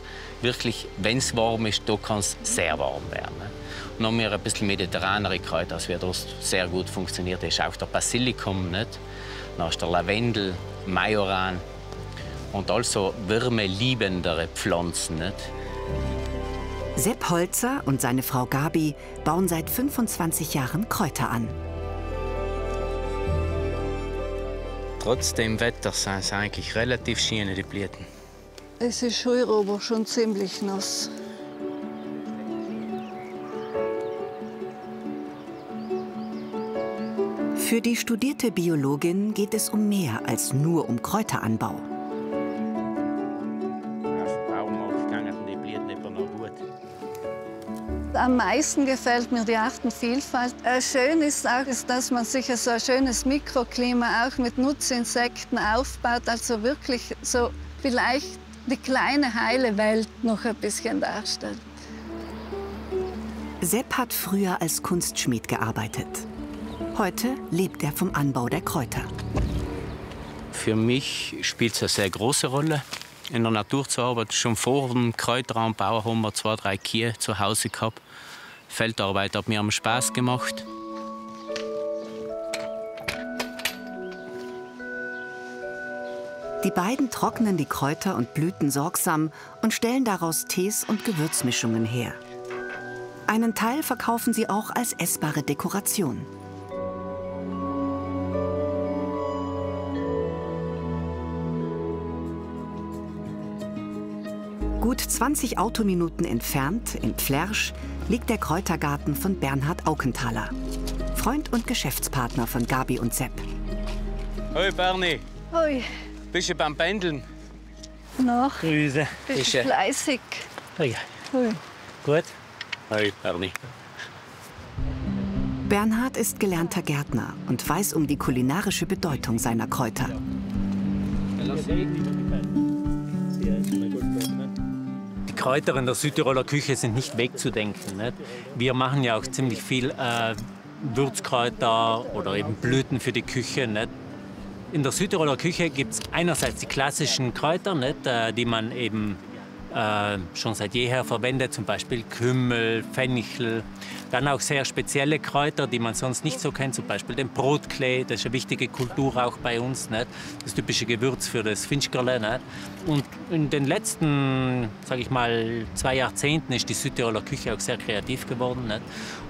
wirklich, wenn es warm ist, da kann es sehr warm werden. Nicht? Und dann haben wir ein bisschen mediterranere Kräuter, das wird das sehr gut funktioniert. Das ist auch der Basilikum, nicht? Dann ist der Lavendel, Majoran. Und also wärmeliebendere Pflanzen. Nicht? Sepp Holzer und seine Frau Gabi bauen seit 25 Jahren Kräuter an. Trotz dem Wetter sind es eigentlich relativ schöne, die Blüten. Es ist heuer aber schon ziemlich nass. Für die studierte Biologin geht es um mehr als nur um Kräuteranbau. Am meisten gefällt mir die Artenvielfalt. Schön ist auch, dass man sich so ein schönes Mikroklima auch mit Nutzinsekten aufbaut. Also wirklich so vielleicht die kleine heile Welt noch ein bisschen darstellt. Sepp hat früher als Kunstschmied gearbeitet. Heute lebt er vom Anbau der Kräuter. Für mich spielt es eine sehr große Rolle, in der Natur zu arbeiten. Schon vor dem Kräuteranbau haben wir 2, 3 Kühe zu Hause gehabt. Feldarbeit hat mir Spaß gemacht. Die beiden trocknen die Kräuter und Blüten sorgsam und stellen daraus Tees und Gewürzmischungen her. Einen Teil verkaufen sie auch als essbare Dekoration. Gut 20 Autominuten entfernt, in Pflersch, liegt der Kräutergarten von Bernhard Aukenthaler. Freund und Geschäftspartner von Gabi und Sepp. Hoi Berni. Hoi. Bist du beim Pendeln? Noch. Grüße. Bist du fleißig? Hoi. Hoi. Gut. Hoi Berni. Bernhard ist gelernter Gärtner und weiß um die kulinarische Bedeutung seiner Kräuter. Die Kräuter in der Südtiroler Küche sind nicht wegzudenken. Nicht? Wir machen ja auch ziemlich viel Würzkräuter oder eben Blüten für die Küche. Nicht? In der Südtiroler Küche gibt es einerseits die klassischen Kräuter, nicht? Die man eben schon seit jeher verwendet, zum Beispiel Kümmel, Fenchel. Dann auch sehr spezielle Kräuter, die man sonst nicht so kennt, zum Beispiel den Brotklee, das ist eine wichtige Kultur auch bei uns, nicht? Das typische Gewürz für das Finchgerle. Nicht? Und in den letzten, sage ich mal, 2 Jahrzehnten ist die Südtiroler Küche auch sehr kreativ geworden. Nicht?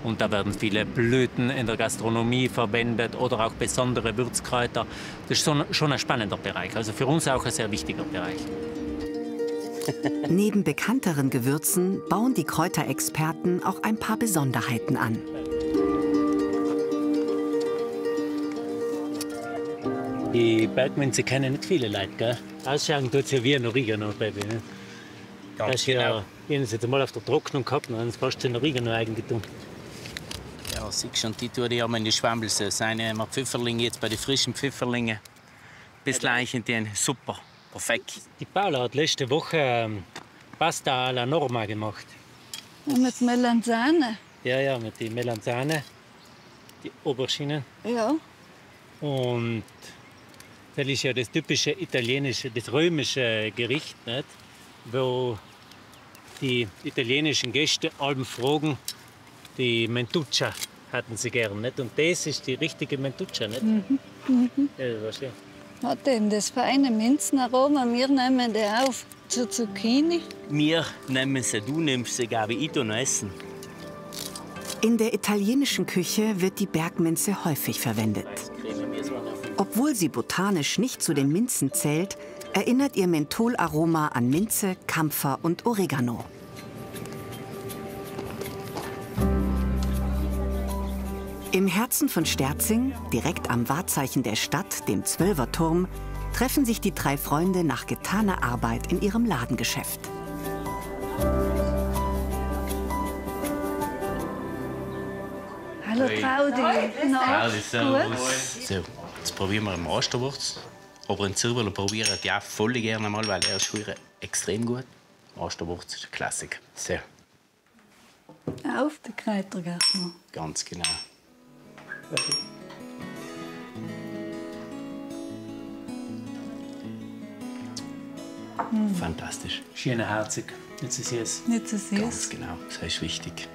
Und da werden viele Blüten in der Gastronomie verwendet oder auch besondere Würzkräuter. Das ist schon ein spannender Bereich, also für uns auch ein sehr wichtiger Bereich. Neben bekannteren Gewürzen bauen die Kräuterexperten auch ein paar Besonderheiten an. Die Bergminze kennen nicht viele Leute, gell? Ausschauen tut sie wie ein Oregano, Baby. Ne? Das ist ja, wir haben es jetzt mal auf der Trocknung gehabt, dann haben sie fast den Oregano eingetan. Ja, siehst du, die tue ich auch in die Schwammelsauce. Eine haben wir Pfifferlinge, jetzt bei den frischen Pfifferlingen. Bis gleich in den super, perfekt. Die Paula hat letzte Woche Pasta alla Norma gemacht. Und mit Melanzane. Ja, mit den Melanzane, die Auberginen. Ja. Und das ist ja das typische italienische, das römische Gericht, nicht? Wo die italienischen Gäste allem fragen, die Mentuccia hatten sie gern, nicht? Und das ist die richtige Mentuccia, nicht? Ja, das war schön. Hat eben das feine Minzenaroma. Wir nehmen die auf zur Zucchini. Wir nehmen sie, du nimmst sie, glaube ich noch essen. In der italienischen Küche wird die Bergminze häufig verwendet. Obwohl sie botanisch nicht zu den Minzen zählt, erinnert ihr Mentholaroma an Minze, Kampfer und Oregano. Im Herzen von Sterzing, direkt am Wahrzeichen der Stadt, dem Zwölferturm, treffen sich die drei Freunde nach getaner Arbeit in ihrem Ladengeschäft. Hallo Traudi. Na, so, jetzt probieren wir eine Asterwurz. Aber einen Zwiebeln probieren die auch voll gerne mal, weil er ist extrem gut. Asterwurz ist ein Klassiker. So. Auf den Kräutergarten. Ganz genau. Fantastisch. Schön herzig, nicht zu süß. Nicht zu süß. Ganz genau, das ist wichtig.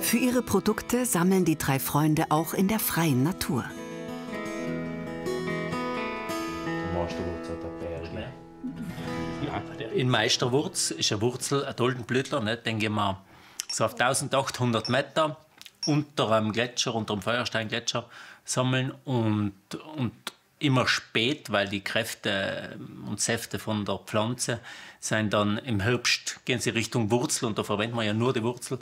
Für ihre Produkte sammeln die drei Freunde auch in der freien Natur. In Meisterwurz ist eine Wurzel, ein Doldenblütler, nicht? Den gehen wir so auf 1800 Meter unter einem Gletscher, unter dem Feuersteingletscher sammeln und immer spät, weil die Kräfte und Säfte von der Pflanze sind dann im Herbst, gehen sie Richtung Wurzel und da verwenden wir ja nur die Wurzel.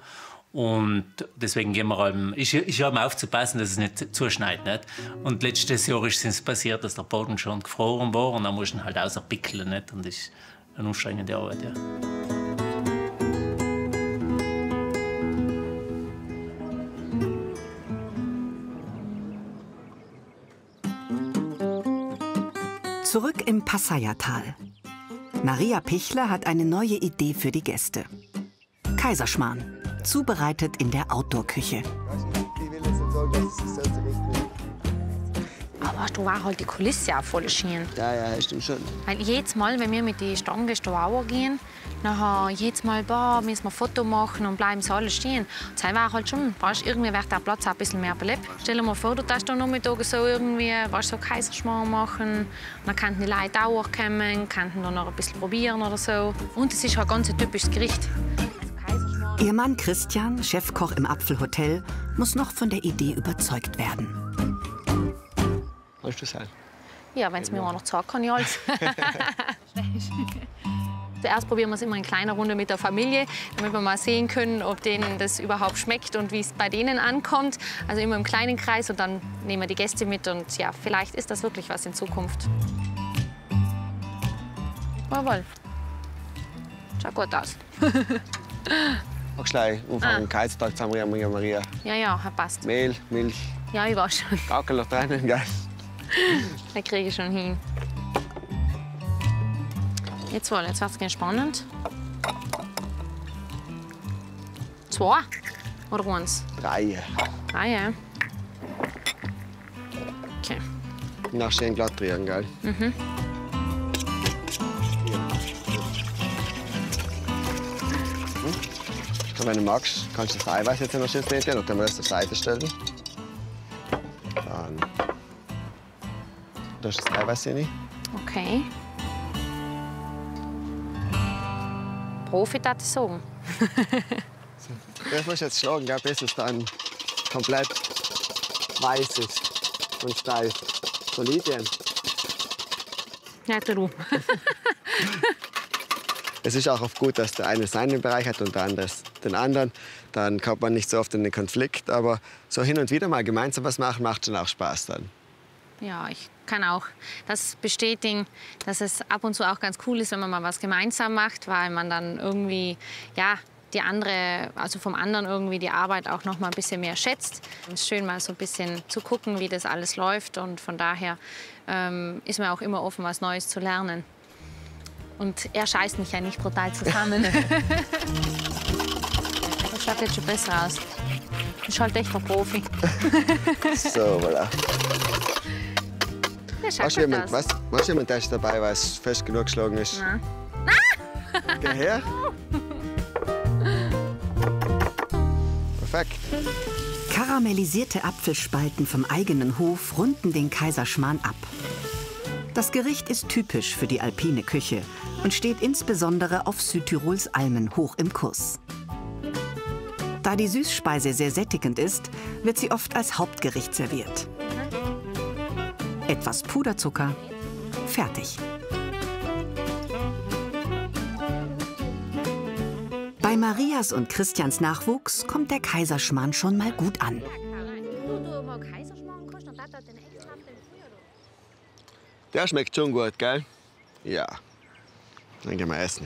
Und deswegen gehen wir ist ja mal aufzupassen, dass es nicht zuschneit. Nicht? Und letztes Jahr ist es passiert, dass der Boden schon gefroren war und dann muss man halt rauspickeln. Nicht? Und das ist eine anstrengende Arbeit. Ja. Zurück im Passaiertal. Maria Pichler hat eine neue Idee für die Gäste. Kaiserschmarrn, zubereitet in der Outdoor-Küche. Aber du war halt die Kulisse auch voll schön. Ja, stimmt schon. Weil jedes Mal, wenn wir mit den Stammgästen gehen, nachher jedes Mal, müssen wir ein Foto machen und bleiben sie alle stehen. Und das war halt schon, weißt, irgendwie wird der Platz auch ein bisschen mehr belebt. Stell dir mal vor, du darfst am Nachmittag so irgendwie, weißt, so Kaiserschmarrn machen. Und dann könnten die Leute auch kommen, könnten dann noch ein bisschen probieren oder so. Und es ist halt ganz ein typisches Gericht. Ihr Mann Christian, Chefkoch im Apfelhotel, muss noch von der Idee überzeugt werden. Willst du sein? Ja, wenn es mir auch noch sagt, kann ich alles. Zuerst probieren wir es immer in kleiner Runde mit der Familie, damit wir mal sehen können, ob denen das überhaupt schmeckt und wie es bei denen ankommt. Also immer im kleinen Kreis und dann nehmen wir die Gäste mit und ja, vielleicht ist das wirklich was in Zukunft. Jawohl. Schaut gut aus. Machst du gleich Anfang Geiztag zusammen, Maria? Ja, passt. Mehl, Milch. Ja, ich weiß schon. Gaukel noch drinnen, gell? Das kriege ich schon hin. Jetzt wird es spannend. 2 oder 1? 3. 3, ja. Okay. Nach schön glatt drehen, gell? Mhm. Und wenn du magst, kannst du das Eiweiß jetzt noch schön kneten und dann Rest auf die Seite stellen. Dann da ist das Eiweiß rein. Okay. Profi, darf ich sagen. Das musst du jetzt schlagen, gell, bis es dann komplett weiß ist und steif. So Lidien. Ja, du. Es ist auch oft gut, dass der eine seinen Bereich hat und der andere den anderen. Dann kommt man nicht so oft in den Konflikt. Aber so hin und wieder mal gemeinsam was machen, macht schon auch Spaß dann. Ja, ich kann auch das bestätigen, dass es ab und zu auch ganz cool ist, wenn man mal was gemeinsam macht, weil man dann irgendwie, ja, die andere, also vom anderen irgendwie die Arbeit auch noch mal ein bisschen mehr schätzt. Es ist schön, mal so ein bisschen zu gucken, wie das alles läuft. Und von daher ist man auch immer offen, was Neues zu lernen. Und er scheißt mich ja nicht brutal zusammen. Das schaut jetzt schon besser aus. Das schaut echt ein Profi. So, voilà. Machst du jemand, der ist dabei, weil es fest genug geschlagen ist? Nein. Geh her. Perfekt. Karamellisierte Apfelspalten vom eigenen Hof runden den Kaiserschmarrn ab. Das Gericht ist typisch für die alpine Küche und steht insbesondere auf Südtirols Almen hoch im Kurs. Da die Süßspeise sehr sättigend ist, wird sie oft als Hauptgericht serviert. Etwas Puderzucker, fertig. Bei Marias und Christians Nachwuchs kommt der Kaiserschmarrn schon mal gut an. Der schmeckt schon gut, gell? Ja. Dann gehen wir essen.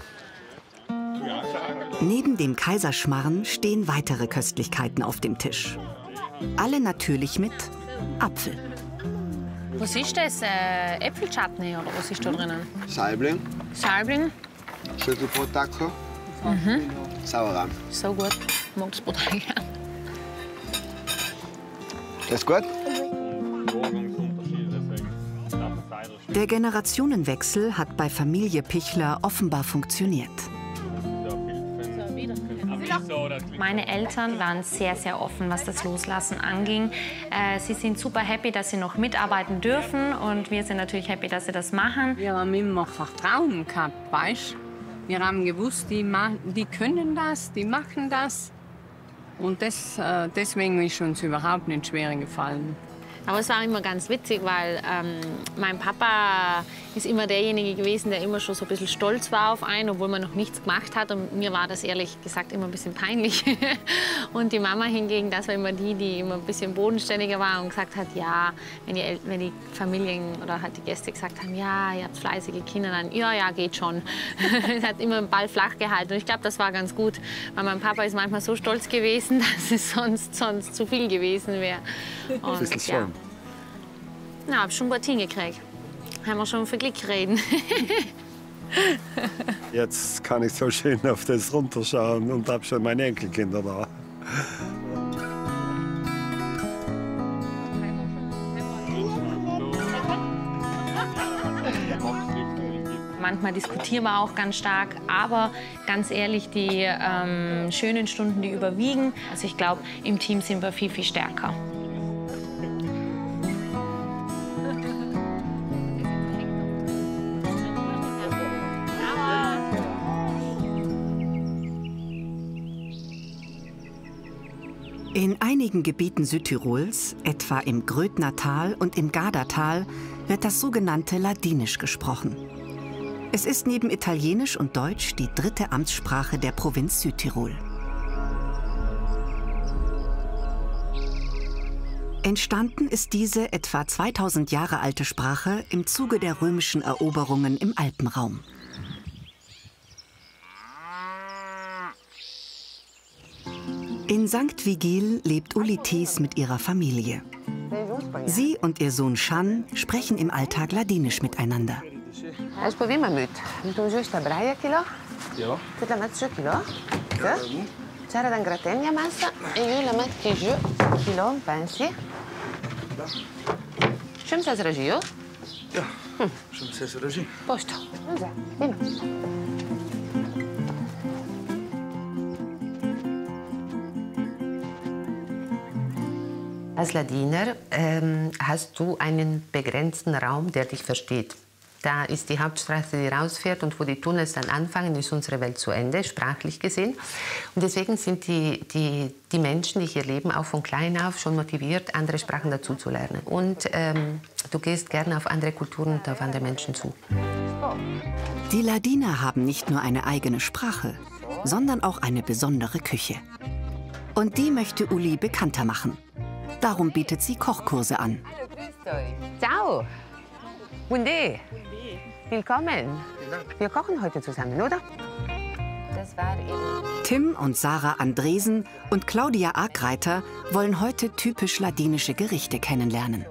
Neben dem Kaiserschmarrn stehen weitere Köstlichkeiten auf dem Tisch. Alle natürlich mit Apfel. Was ist das? Äpfelchutney oder was ist da drinnen? Saibling. Saibling. Schüttelbrot-Taco. Sauerrahm. So gut. Ich mag das brutal gern. Das ist gut? Der Generationenwechsel hat bei Familie Pichler offenbar funktioniert. Meine Eltern waren sehr, sehr offen, was das Loslassen anging. Sie sind super happy, dass sie noch mitarbeiten dürfen und wir sind natürlich happy, dass sie das machen. Wir haben immer Vertrauen gehabt, weißt? Wir haben gewusst, die können das, die machen das. Und deswegen ist uns überhaupt nicht schwer gefallen. Aber es war immer ganz witzig, weil mein Papa ist immer derjenige gewesen, der immer schon so ein bisschen stolz war auf einen, obwohl man noch nichts gemacht hat. Und mir war das ehrlich gesagt immer ein bisschen peinlich. Und die Mama hingegen, das war immer die immer ein bisschen bodenständiger war und gesagt hat, ja, wenn die Familien oder halt die Gäste gesagt haben, ja, ihr habt fleißige Kinder, dann ja, geht schon. Es hat immer den Ball flach gehalten. Und ich glaube, das war ganz gut, weil mein Papa ist manchmal so stolz gewesen, dass es sonst zu viel gewesen wäre. Und, ja. Ja, hab schon gut hingekriegt. Haben wir schon für Glück reden. Jetzt kann ich so schön auf das runterschauen und habe schon meine Enkelkinder da. Manchmal diskutieren wir auch ganz stark, aber ganz ehrlich, die schönen Stunden, die überwiegen. Also ich glaube, im Team sind wir viel, viel stärker. In einigen Gebieten Südtirols, etwa im Grödnertal und im Gardatal, wird das sogenannte Ladinisch gesprochen. Es ist neben Italienisch und Deutsch die dritte Amtssprache der Provinz Südtirol. Entstanden ist diese etwa 2000 Jahre alte Sprache im Zuge der römischen Eroberungen im Alpenraum. In St. Vigil lebt Uli Thies mit ihrer Familie. Sie und ihr Sohn Shan sprechen im Alltag Ladinisch miteinander. Als probier maar met. Dan doen we juist een braia kilo. Ja. Dit la met 2 kilo. Oké. C'era dan gratenia massa e io la met giù kilo, pensi? Čem se zražijo? Ja, čem se zraži. Posto. Dime. Als Ladiner hast du einen begrenzten Raum, der dich versteht. Da ist die Hauptstraße, die rausfährt, und wo die Tunnels dann anfangen, ist unsere Welt zu Ende, sprachlich gesehen. Und deswegen sind die Menschen, die hier leben, auch von klein auf schon motiviert, andere Sprachen dazu zu lernen. Und du gehst gerne auf andere Kulturen und auf andere Menschen zu. Die Ladiner haben nicht nur eine eigene Sprache, sondern auch eine besondere Küche. Und die möchte Uli bekannter machen. Darum bietet sie Kochkurse an. Ciao! Bunde! Willkommen! Wir kochen heute zusammen, oder? Das war eben... Tim und Sarah Andresen und Claudia Argreiter wollen heute typisch ladinische Gerichte kennenlernen.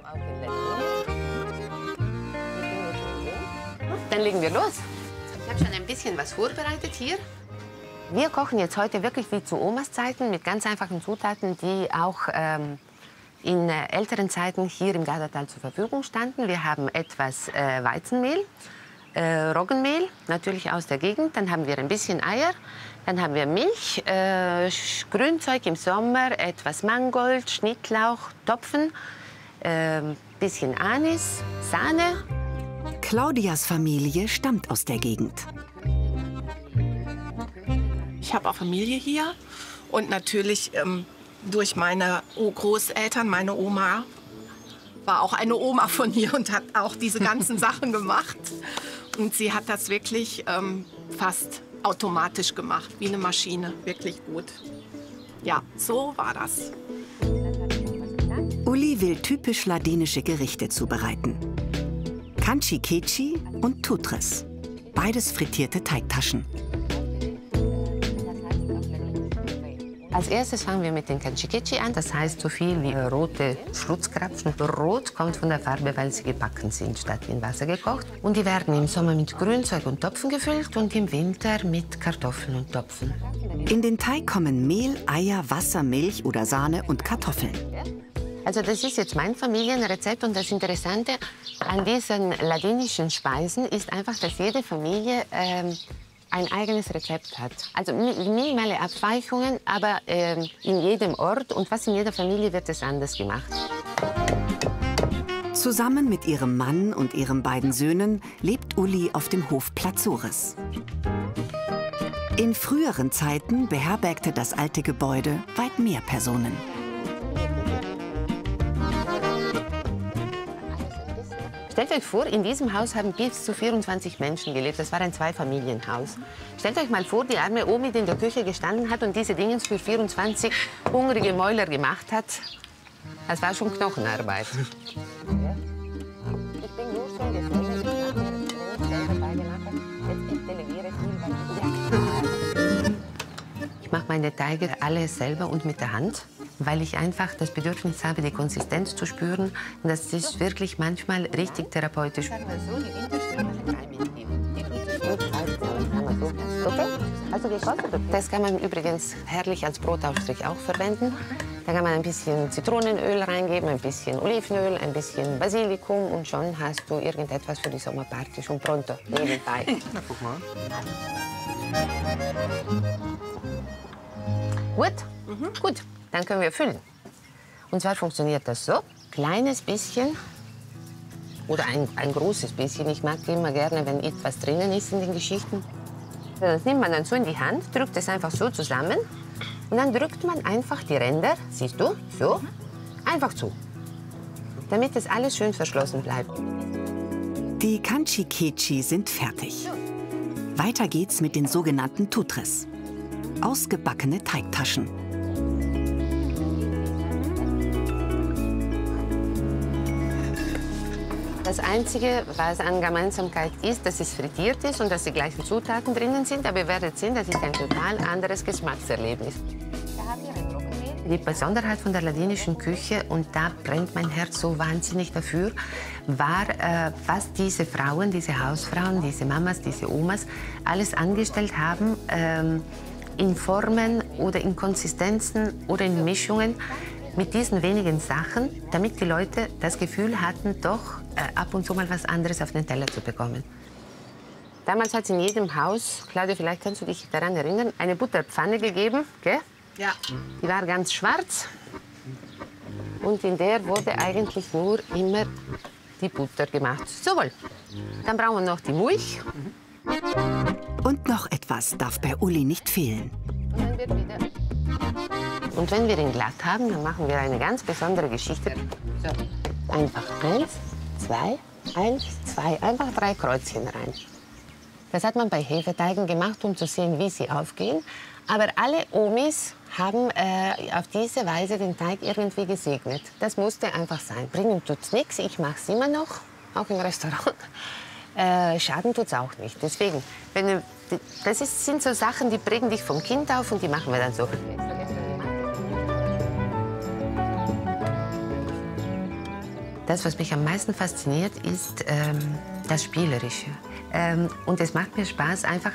Dann legen wir los. Ich habe schon ein bisschen was vorbereitet hier. Wir kochen jetzt heute wirklich wie zu Omas Zeiten mit ganz einfachen Zutaten, die auch in älteren Zeiten hier im Gardatal zur Verfügung standen. Wir haben etwas Weizenmehl, Roggenmehl, natürlich aus der Gegend. Dann haben wir ein bisschen Eier, dann haben wir Milch, Grünzeug im Sommer, etwas Mangold, Schnittlauch, Topfen, bisschen Anis, Sahne. Claudias Familie stammt aus der Gegend. Ich habe auch Familie hier und natürlich durch meine Großeltern, meine Oma war auch eine Oma von mir und hat auch diese ganzen Sachen gemacht. Und sie hat das wirklich fast automatisch gemacht, wie eine Maschine, wirklich gut. Ja, so war das. Uli will typisch ladinische Gerichte zubereiten. Kanchi Keci und Tutres, beides frittierte Teigtaschen. Als erstes fangen wir mit den Kanchi Keci an, das heißt so viel wie rote Schlutzkrapfen. Rot kommt von der Farbe, weil sie gebacken sind, statt in Wasser gekocht. Und die werden im Sommer mit Grünzeug und Topfen gefüllt und im Winter mit Kartoffeln und Topfen. In den Teig kommen Mehl, Eier, Wasser, Milch oder Sahne und Kartoffeln. Also das ist jetzt mein Familienrezept, und das Interessante an diesen ladinischen Speisen ist einfach, dass jede Familie ein eigenes Rezept hat. Also minimale Abweichungen, aber in jedem Ort und fast in jeder Familie wird es anders gemacht. Zusammen mit ihrem Mann und ihren beiden Söhnen lebt Uli auf dem Hof Plazores. In früheren Zeiten beherbergte das alte Gebäude weit mehr Personen. Stellt euch vor, in diesem Haus haben bis zu 24 Menschen gelebt. Das war ein Zweifamilienhaus. Stellt euch mal vor, die arme Omi, die in der Küche gestanden hat und diese Dinge für 24 hungrige Mäuler gemacht hat. Das war schon Knochenarbeit. Ich mache meine Teige alle selber und mit der Hand, weil ich einfach das Bedürfnis habe, die Konsistenz zu spüren. Und das ist wirklich manchmal richtig therapeutisch. Das kann man übrigens herrlich als Brotaufstrich auch verwenden. Da kann man ein bisschen Zitronenöl reingeben, ein bisschen Olivenöl, ein bisschen Basilikum, und schon hast du irgendetwas für die Sommerparty schon pronto, nebenbei. Na, guck mal. Gut? Gut, dann können wir füllen. Und zwar funktioniert das so, kleines bisschen oder ein großes bisschen. Ich mag immer gerne, wenn etwas drinnen ist in den Geschichten. Das nimmt man dann so in die Hand, drückt es einfach so zusammen und dann drückt man einfach die Ränder, siehst du, so, einfach zu, damit das alles schön verschlossen bleibt. Die Kanchi Keci sind fertig. Weiter geht's mit den sogenannten Tutres, ausgebackene Teigtaschen. Das Einzige, was an Gemeinsamkeit ist, dass es frittiert ist und dass die gleichen Zutaten drinnen sind. Aber ihr werdet sehen, das ist ein total anderes Geschmackserlebnis. Die Besonderheit von der ladinischen Küche, und da brennt mein Herz so wahnsinnig dafür, war, was diese Frauen, diese Hausfrauen, diese Mamas, diese Omas alles angestellt haben, in Formen oder in Konsistenzen oder in Mischungen mit diesen wenigen Sachen, damit die Leute das Gefühl hatten, doch ab und zu mal was anderes auf den Teller zu bekommen. Damals hat es in jedem Haus, Claudia, vielleicht kannst du dich daran erinnern, eine Butterpfanne gegeben, gell? Ja. Die war ganz schwarz und in der wurde eigentlich nur immer die Butter gemacht. So wohl. Dann brauchen wir noch die Milch. Und noch etwas darf bei Uli nicht fehlen. Und wenn wir ihn glatt haben, dann machen wir eine ganz besondere Geschichte. So. Einfach 1, 2, 1, 2, einfach 3 Kreuzchen rein. Das hat man bei Hefeteigen gemacht, um zu sehen, wie sie aufgehen. Aber alle Omis haben auf diese Weise den Teig irgendwie gesegnet. Das musste einfach sein. Bringen tut's nichts, ich mache es immer noch, auch im Restaurant. Schaden tut's auch nicht. Deswegen, sind so Sachen, die prägen dich vom Kind auf und die machen wir dann so. Das, was mich am meisten fasziniert, ist das Spielerische. Und es macht mir Spaß, einfach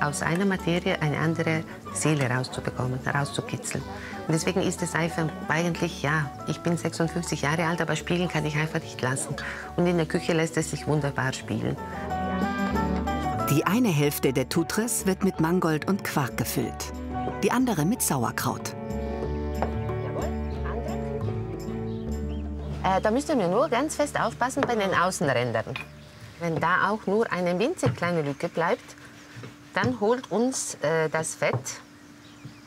aus einer Materie eine andere Seele rauszubekommen, rauszukitzeln. Und deswegen ist es einfach eigentlich, ja, ich bin 56 Jahre alt, aber spielen kann ich einfach nicht lassen. Und in der Küche lässt es sich wunderbar spielen. Die eine Hälfte der Tutres wird mit Mangold und Quark gefüllt, die andere mit Sauerkraut. Da müsst ihr mir nur ganz fest aufpassen bei den Außenrändern. Wenn da auch nur eine winzig kleine Lücke bleibt, dann holt uns das Fett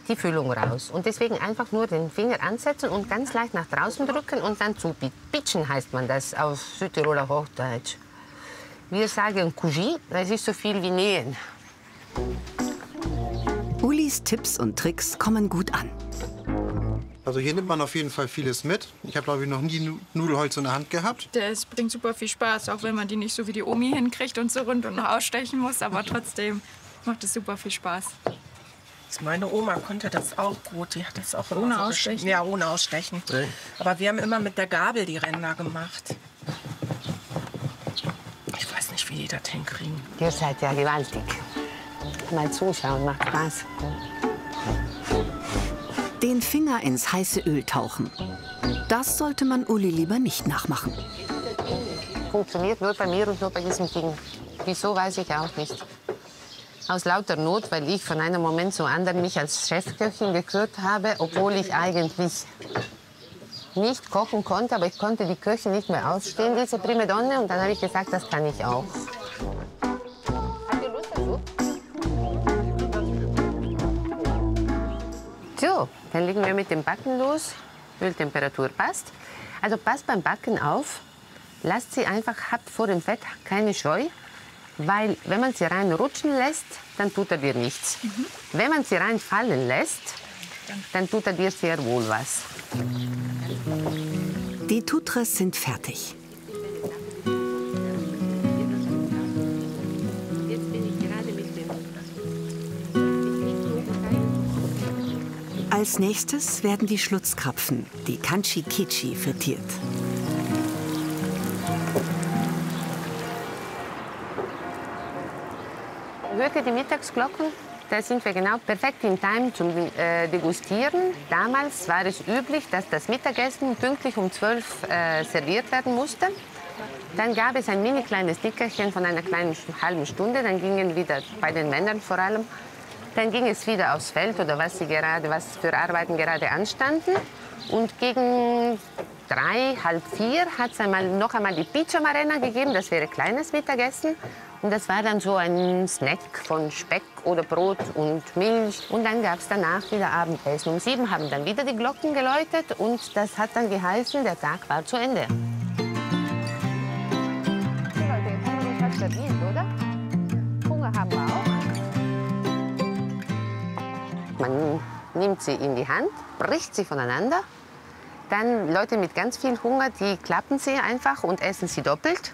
die Füllung raus. Und deswegen einfach nur den Finger ansetzen und ganz leicht nach draußen drücken und dann zupitschen heißt man das auf Südtiroler Hochdeutsch. Wir sagen Cougie, das ist so viel wie nähen. Ulis Tipps und Tricks kommen gut an. Also hier nimmt man auf jeden Fall vieles mit. Ich habe, glaube ich, noch nie Nudelholz in der Hand gehabt. Das bringt super viel Spaß, auch wenn man die nicht so wie die Omi hinkriegt und so rund und noch ausstechen muss. Aber trotzdem macht es super viel Spaß. Meine Oma konnte das auch gut. Die hat das auch Ohne so Ausstechen? Ja, ohne Ausstechen. Nee. Aber wir haben immer mit der Gabel die Ränder gemacht. Ich weiß nicht, wie die das hinkriegen. Ihr seid ja gewaltig. Mal zuschauen, macht Spaß. Den Finger ins heiße Öl tauchen. Das sollte man Uli lieber nicht nachmachen. Funktioniert nur bei mir und nur bei diesem Ding. Wieso, weiß ich auch nicht. Aus lauter Not, weil ich von einem Moment zum anderen mich als Chefköchin gekürt habe, obwohl ich eigentlich nicht kochen konnte, aber ich konnte die Köchin nicht mehr ausstehen, diese Primadonne, und dann habe ich gesagt, das kann ich auch. Habt ihr Lust dazu? So, dann legen wir mit dem Backen los. Öltemperatur passt. Also passt beim Backen auf. Lasst sie einfach, habt vor dem Fett keine Scheu. Weil, wenn man sie reinrutschen lässt, dann tut er dir nichts. Wenn man sie reinfallen lässt, dann tut er dir sehr wohl was. Die Tutres sind fertig. Als nächstes werden die Schlutzkrapfen, die Kanchi Kichi, frittiert. Hört ihr die Mittagsglocken? Da sind wir genau perfekt in Time zum Degustieren. Damals war es üblich, dass das Mittagessen pünktlich um 12 serviert werden musste. Dann gab es ein mini kleines Nickerchen von einer kleinen halben Stunde. Dann gingen wieder, bei den Männern vor allem, dann ging es wieder aufs Feld oder was für Arbeiten gerade anstanden. Und gegen 3, halb 4 hat es noch einmal die Pizza Marena gegeben. Das wäre kleines Mittagessen. Und das war dann so ein Snack von Speck oder Brot und Milch. Und dann gab es danach wieder Abendessen. Um 7 haben dann wieder die Glocken geläutet und das hat dann geheißen, der Tag war zu Ende. Hunger haben wir auch. Man nimmt sie in die Hand, bricht sie voneinander. Dann Leute mit ganz viel Hunger, die klappen sie einfach und essen sie doppelt.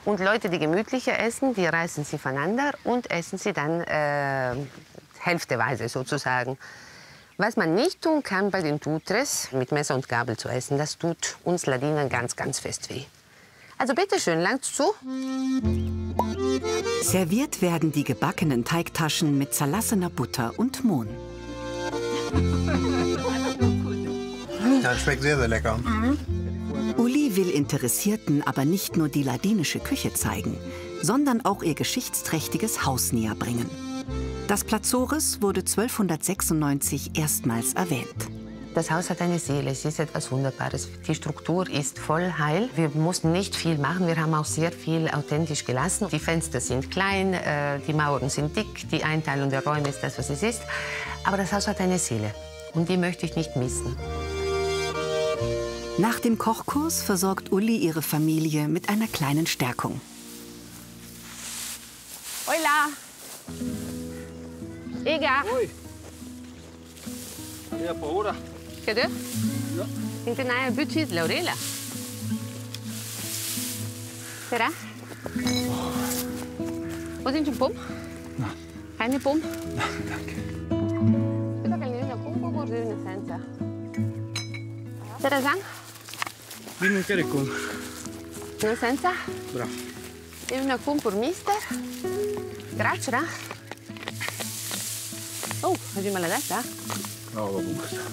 Und Leute, die gemütlicher essen, die reißen sie voneinander und essen sie dann hälfteweise sozusagen. Was man nicht tun kann bei den Tutres, mit Messer und Gabel zu essen, das tut uns Ladinern ganz, ganz fest weh. Also bitte schön, langt's zu. Serviert werden die gebackenen Teigtaschen mit zerlassener Butter und Mohn. Das schmeckt sehr, sehr lecker. Uli will Interessierten aber nicht nur die ladinische Küche zeigen, sondern auch ihr geschichtsträchtiges Haus näher bringen. Das Plazores wurde 1296 erstmals erwähnt. Das Haus hat eine Seele, es ist etwas Wunderbares. Die Struktur ist voll heil. Wir mussten nicht viel machen, wir haben auch sehr viel authentisch gelassen. Die Fenster sind klein, die Mauern sind dick, die Einteilung der Räume ist das, was es ist. Aber das Haus hat eine Seele und die möchte ich nicht missen. Nach dem Kochkurs versorgt Uli ihre Familie mit einer kleinen Stärkung. Hola! Ega! Oi! Ja, paura. Cadê? Inte na butit la orella. Será? Poți un pom? No. Keine pom? No, danke. Vedo che l'ina pom può guardare senza. Será Jean? Vino in caricum. No senza? Bravo. E una pom per mister? Grazie, no? Oh, oggi me l'ha detta? No, va bene.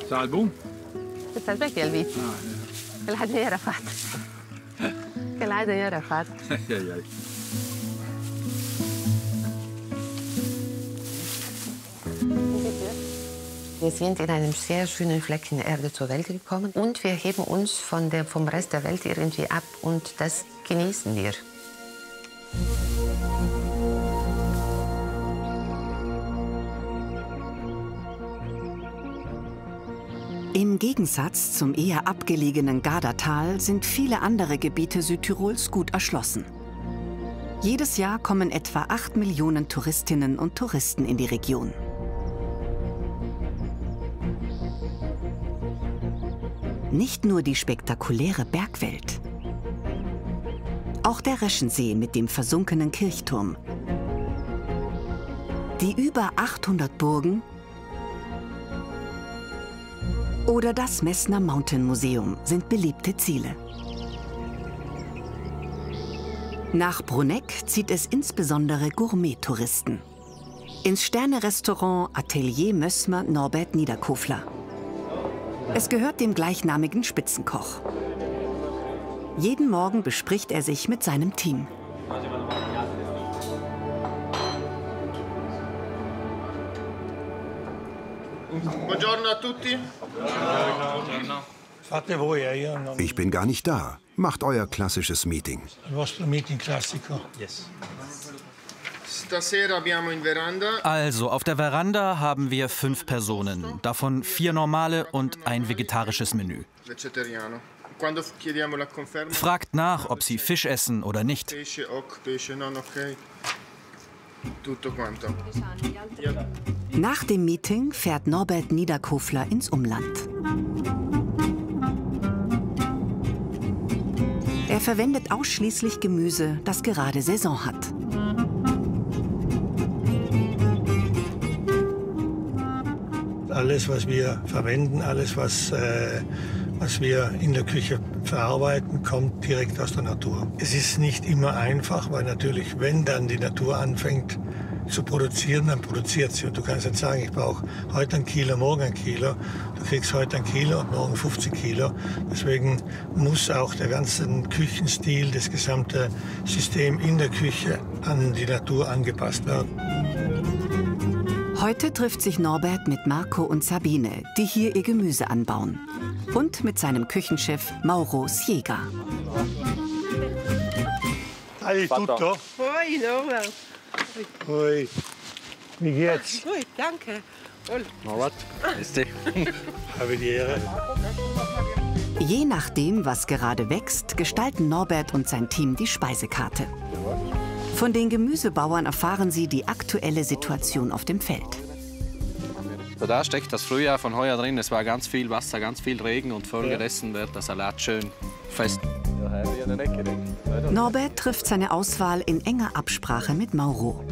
Salvo? Salve che è il vizio. Che l'ha già fatto. Che l'ha già fatto. Wir sind in einem sehr schönen Fleckchen der Erde zur Welt gekommen und wir heben uns vom Rest der Welt irgendwie ab und das genießen wir. Im Gegensatz zum eher abgelegenen Gardatal sind viele andere Gebiete Südtirols gut erschlossen. Jedes Jahr kommen etwa 8 Millionen Touristinnen und Touristen in die Region. Nicht nur die spektakuläre Bergwelt. Auch der Reschensee mit dem versunkenen Kirchturm. Die über 800 Burgen oder das Messner Mountain Museum sind beliebte Ziele. Nach Bruneck zieht es insbesondere Gourmet-Touristen. Ins Sterne-Restaurant Atelier Mössmer Norbert Niederkofler. Es gehört dem gleichnamigen Spitzenkoch. Jeden Morgen bespricht er sich mit seinem Team. Buongiorno a tutti. Ich bin gar nicht da. Macht euer klassisches Meeting. Also, auf der Veranda haben wir 5 Personen, davon 4 normale und ein vegetarisches Menü. Fragt nach, ob sie Fisch essen oder nicht. Nach dem Meeting fährt Norbert Niederkofler ins Umland. Er verwendet ausschließlich Gemüse, das gerade Saison hat. Alles, was wir verwenden, alles, was wir in der Küche verarbeiten, kommt direkt aus der Natur. Es ist nicht immer einfach, weil natürlich, wenn dann die Natur anfängt zu produzieren, dann produziert sie. Und du kannst jetzt sagen, ich brauche heute 1 Kilo, morgen 1 Kilo. Du kriegst heute 1 Kilo und morgen 50 Kilo. Deswegen muss auch der ganze Küchenstil, das gesamte System in der Küche an die Natur angepasst werden. Heute trifft sich Norbert mit Marco und Sabine, die hier ihr Gemüse anbauen. Und mit seinem Küchenchef Mauro Siega. Hi, tutto? Hoi, Norbert. Hoi. Wie geht's? Gut, danke. Na was? Habe die Ehre. Je nachdem, was gerade wächst, gestalten Norbert und sein Team die Speisekarte. Von den Gemüsebauern erfahren sie die aktuelle Situation auf dem Feld. Da steckt das Frühjahr von heuer drin. Es war ganz viel Wasser, ganz viel Regen und folgedessen wird der Salat schön fest. Norbert trifft seine Auswahl in enger Absprache mit Mauro.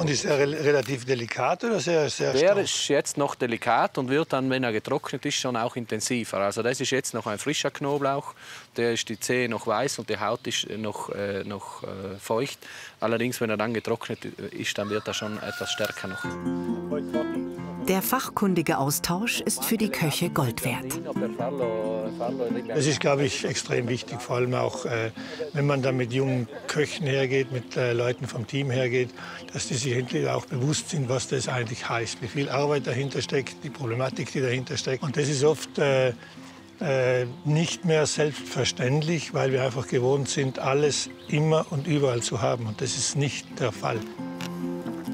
Und ist er relativ delikat oder sehr Der stark? ist jetzt noch delikat und wird dann, wenn er getrocknet ist, schon auch intensiver. Also das ist jetzt noch ein frischer Knoblauch. Der ist die Zehe noch weiß und die Haut ist noch feucht. Allerdings, wenn er dann getrocknet ist, dann wird er schon etwas stärker noch. Der fachkundige Austausch ist für die Köche Gold wert. Das ist, glaube ich, extrem wichtig, vor allem auch, wenn man dann mit jungen Köchen hergeht, mit Leuten vom Team hergeht, dass die sich endlich auch bewusst sind, was das eigentlich heißt, wie viel Arbeit dahinter steckt, die Problematik, die dahinter steckt. Und das ist oft nicht mehr selbstverständlich, weil wir einfach gewohnt sind, alles immer und überall zu haben. Und das ist nicht der Fall.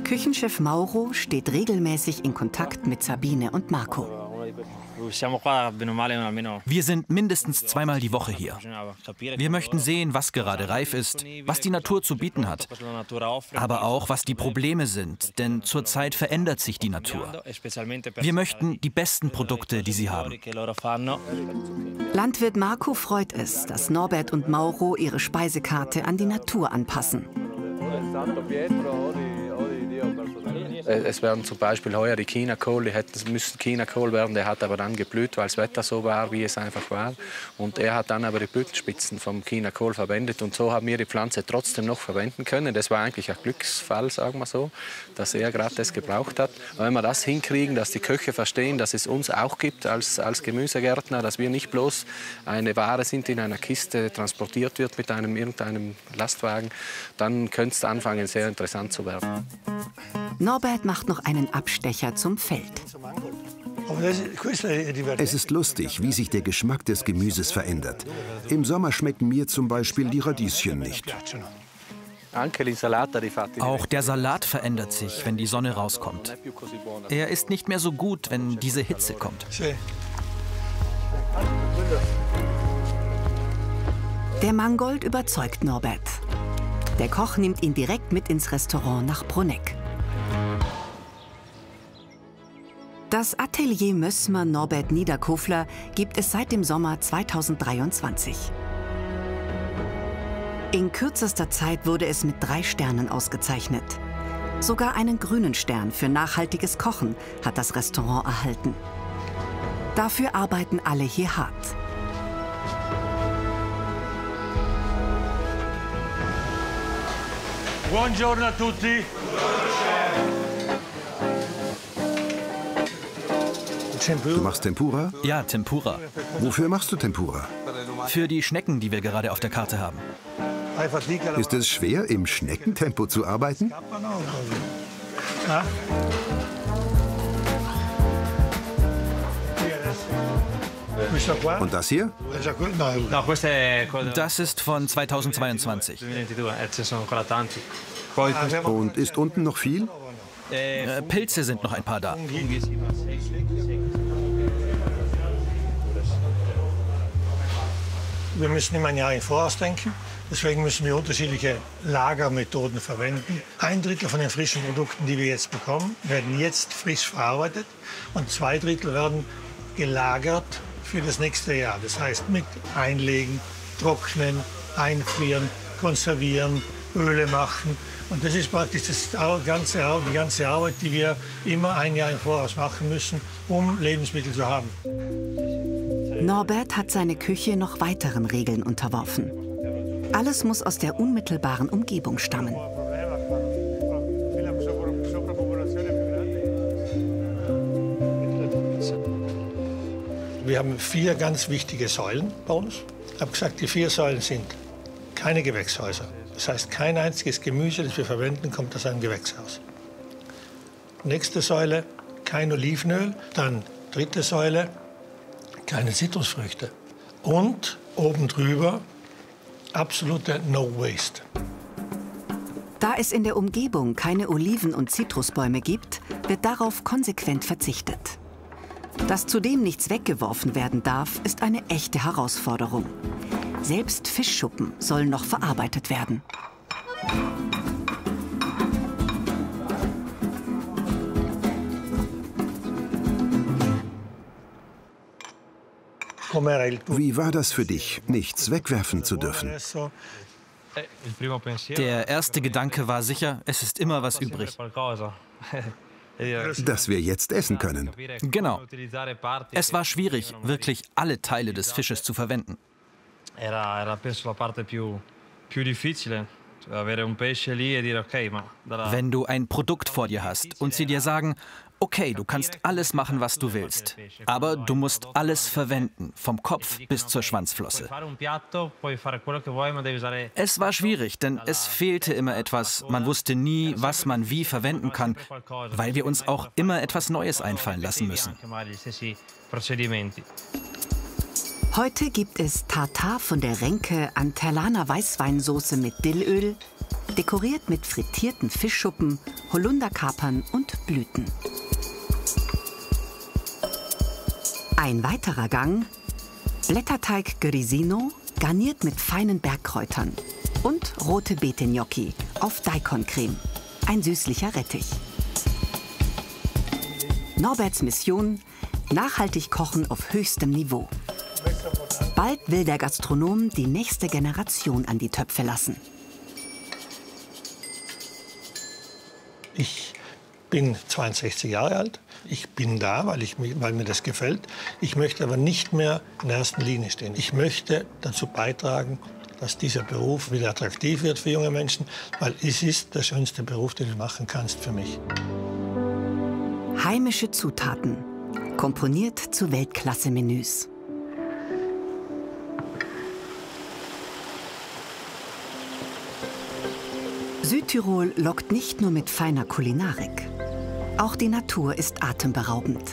Küchenchef Mauro steht regelmäßig in Kontakt mit Sabine und Marco. Wir sind mindestens zweimal die Woche hier. Wir möchten sehen, was gerade reif ist, was die Natur zu bieten hat, aber auch, was die Probleme sind, denn zurzeit verändert sich die Natur. Wir möchten die besten Produkte, die sie haben. Landwirt Marco freut es, dass Norbert und Mauro ihre Speisekarte an die Natur anpassen. Es werden zum Beispiel heuer die Chinakohl, die müssten Chinakohl werden, der hat aber dann geblüht, weil das Wetter so war, wie es einfach war. Und er hat dann aber die Blütenspitzen vom Chinakohl verwendet und so haben wir die Pflanze trotzdem noch verwenden können. Das war eigentlich ein Glücksfall, sagen wir so, dass er gerade das gebraucht hat. Und wenn wir das hinkriegen, dass die Köche verstehen, dass es uns auch gibt als Gemüsegärtner, dass wir nicht bloß eine Ware sind, die in einer Kiste transportiert wird mit irgendeinem Lastwagen, dann könnte es anfangen, sehr interessant zu werden. Norbert macht noch einen Abstecher zum Feld. Es ist lustig, wie sich der Geschmack des Gemüses verändert. Im Sommer schmecken mir zum Beispiel die Radieschen nicht. Auch der Salat verändert sich, wenn die Sonne rauskommt. Er ist nicht mehr so gut, wenn diese Hitze kommt. Der Mangold überzeugt Norbert. Der Koch nimmt ihn direkt mit ins Restaurant nach Bruneck. Das Atelier Mössmer Norbert Niederkofler gibt es seit dem Sommer 2023. In kürzester Zeit wurde es mit 3 Sternen ausgezeichnet. Sogar einen grünen Stern für nachhaltiges Kochen hat das Restaurant erhalten. Dafür arbeiten alle hier hart. Buongiorno a tutti. Du machst Tempura? Ja, Tempura. Wofür machst du Tempura? Für die Schnecken, die wir gerade auf der Karte haben. Ist es schwer, im Schneckentempo zu arbeiten? Und das hier? Das ist von 2022. Und ist unten noch viel? Pilze sind noch ein paar da. Wir müssen immer ein Jahr im Voraus denken. Deswegen müssen wir unterschiedliche Lagermethoden verwenden. 1/3 von den frischen Produkten, die wir jetzt bekommen, werden jetzt frisch verarbeitet. Und 2/3 werden gelagert für das nächste Jahr. Das heißt mit einlegen, trocknen, einfrieren, konservieren, Öle machen. Und das ist praktisch die ganze Arbeit, die wir immer ein Jahr im Voraus machen müssen, um Lebensmittel zu haben. Norbert hat seine Küche noch weiteren Regeln unterworfen. Alles muss aus der unmittelbaren Umgebung stammen. Wir haben 4 ganz wichtige Säulen bei uns. Ich habe gesagt, die 4 Säulen sind keine Gewächshäuser. Das heißt, kein einziges Gemüse, das wir verwenden, kommt aus einem Gewächshaus. Nächste Säule, kein Olivenöl. Dann 3. Säule, keine Zitrusfrüchte. Und oben drüber absolute No Waste. Da es in der Umgebung keine Oliven- und Zitrusbäume gibt, wird darauf konsequent verzichtet. Dass zudem nichts weggeworfen werden darf, ist eine echte Herausforderung. Selbst Fischschuppen sollen noch verarbeitet werden. Wie war das für dich, nichts wegwerfen zu dürfen? Der erste Gedanke war sicher, es ist immer was übrig. Das wir jetzt essen können. Genau. Es war schwierig, wirklich alle Teile des Fisches zu verwenden. Wenn du ein Produkt vor dir hast und sie dir sagen, okay, du kannst alles machen, was du willst, aber du musst alles verwenden, vom Kopf bis zur Schwanzflosse. Es war schwierig, denn es fehlte immer etwas. Man wusste nie, was man wie verwenden kann, weil wir uns auch immer etwas Neues einfallen lassen müssen. Heute gibt es Tartar von der Renke an Terlaner Weißweinsauce mit Dillöl, dekoriert mit frittierten Fischschuppen, Holunderkapern und Blüten. Ein weiterer Gang, Blätterteig Grissino, garniert mit feinen Bergkräutern und rote Beete-Gnocchi auf Daikon-Creme, ein süßlicher Rettich. Norberts Mission, nachhaltig kochen auf höchstem Niveau. Bald will der Gastronom die nächste Generation an die Töpfe lassen. Ich bin 62 Jahre alt. Ich bin da, weil mir das gefällt. Ich möchte aber nicht mehr in der ersten Linie stehen. Ich möchte dazu beitragen, dass dieser Beruf wieder attraktiv wird für junge Menschen, weil es ist der schönste Beruf, den du machen kannst für mich. Heimische Zutaten, komponiert zu Weltklasse-Menüs. Südtirol lockt nicht nur mit feiner Kulinarik. Auch die Natur ist atemberaubend.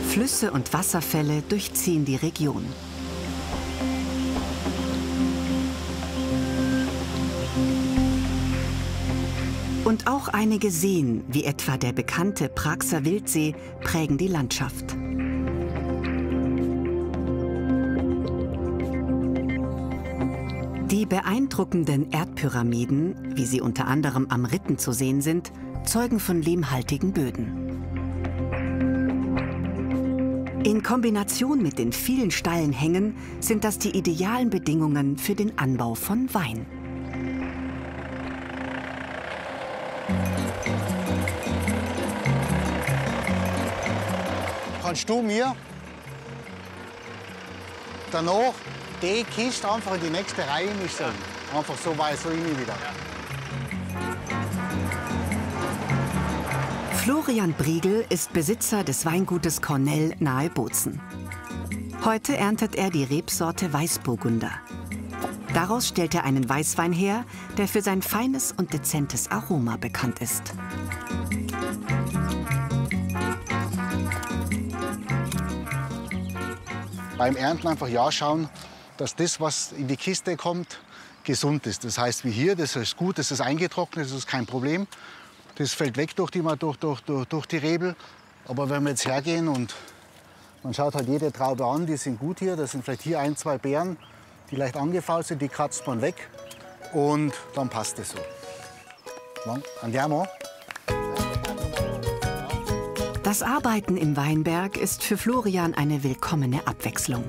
Flüsse und Wasserfälle durchziehen die Region. Und auch einige Seen, wie etwa der bekannte Praxer Wildsee, prägen die Landschaft. Die beeindruckenden Erdpyramiden, wie sie unter anderem am Ritten zu sehen sind, zeugen von lehmhaltigen Böden. In Kombination mit den vielen steilen Hängen sind das die idealen Bedingungen für den Anbau von Wein. Kannst du mir danach die Kiste einfach in die nächste Reihe mischen? Ja. Einfach so weit, so rein wieder. Ja. Florian Briegel ist Besitzer des Weingutes Cornell nahe Bozen. Heute erntet er die Rebsorte Weißburgunder. Daraus stellt er einen Weißwein her, der für sein feines und dezentes Aroma bekannt ist. Beim Ernten einfach ja schauen, dass das, was in die Kiste kommt, gesund ist. Das heißt, wie hier, das ist gut, das ist eingetrocknet, das ist kein Problem. Das fällt weg durch die Rebel. Aber wenn wir jetzt hergehen und man schaut halt jede Traube an, die sind gut hier. Da sind vielleicht hier 1, 2 Beeren, die leicht angefault sind, die kratzt man weg. Und dann passt es so. Andiamo. Das Arbeiten im Weinberg ist für Florian eine willkommene Abwechslung.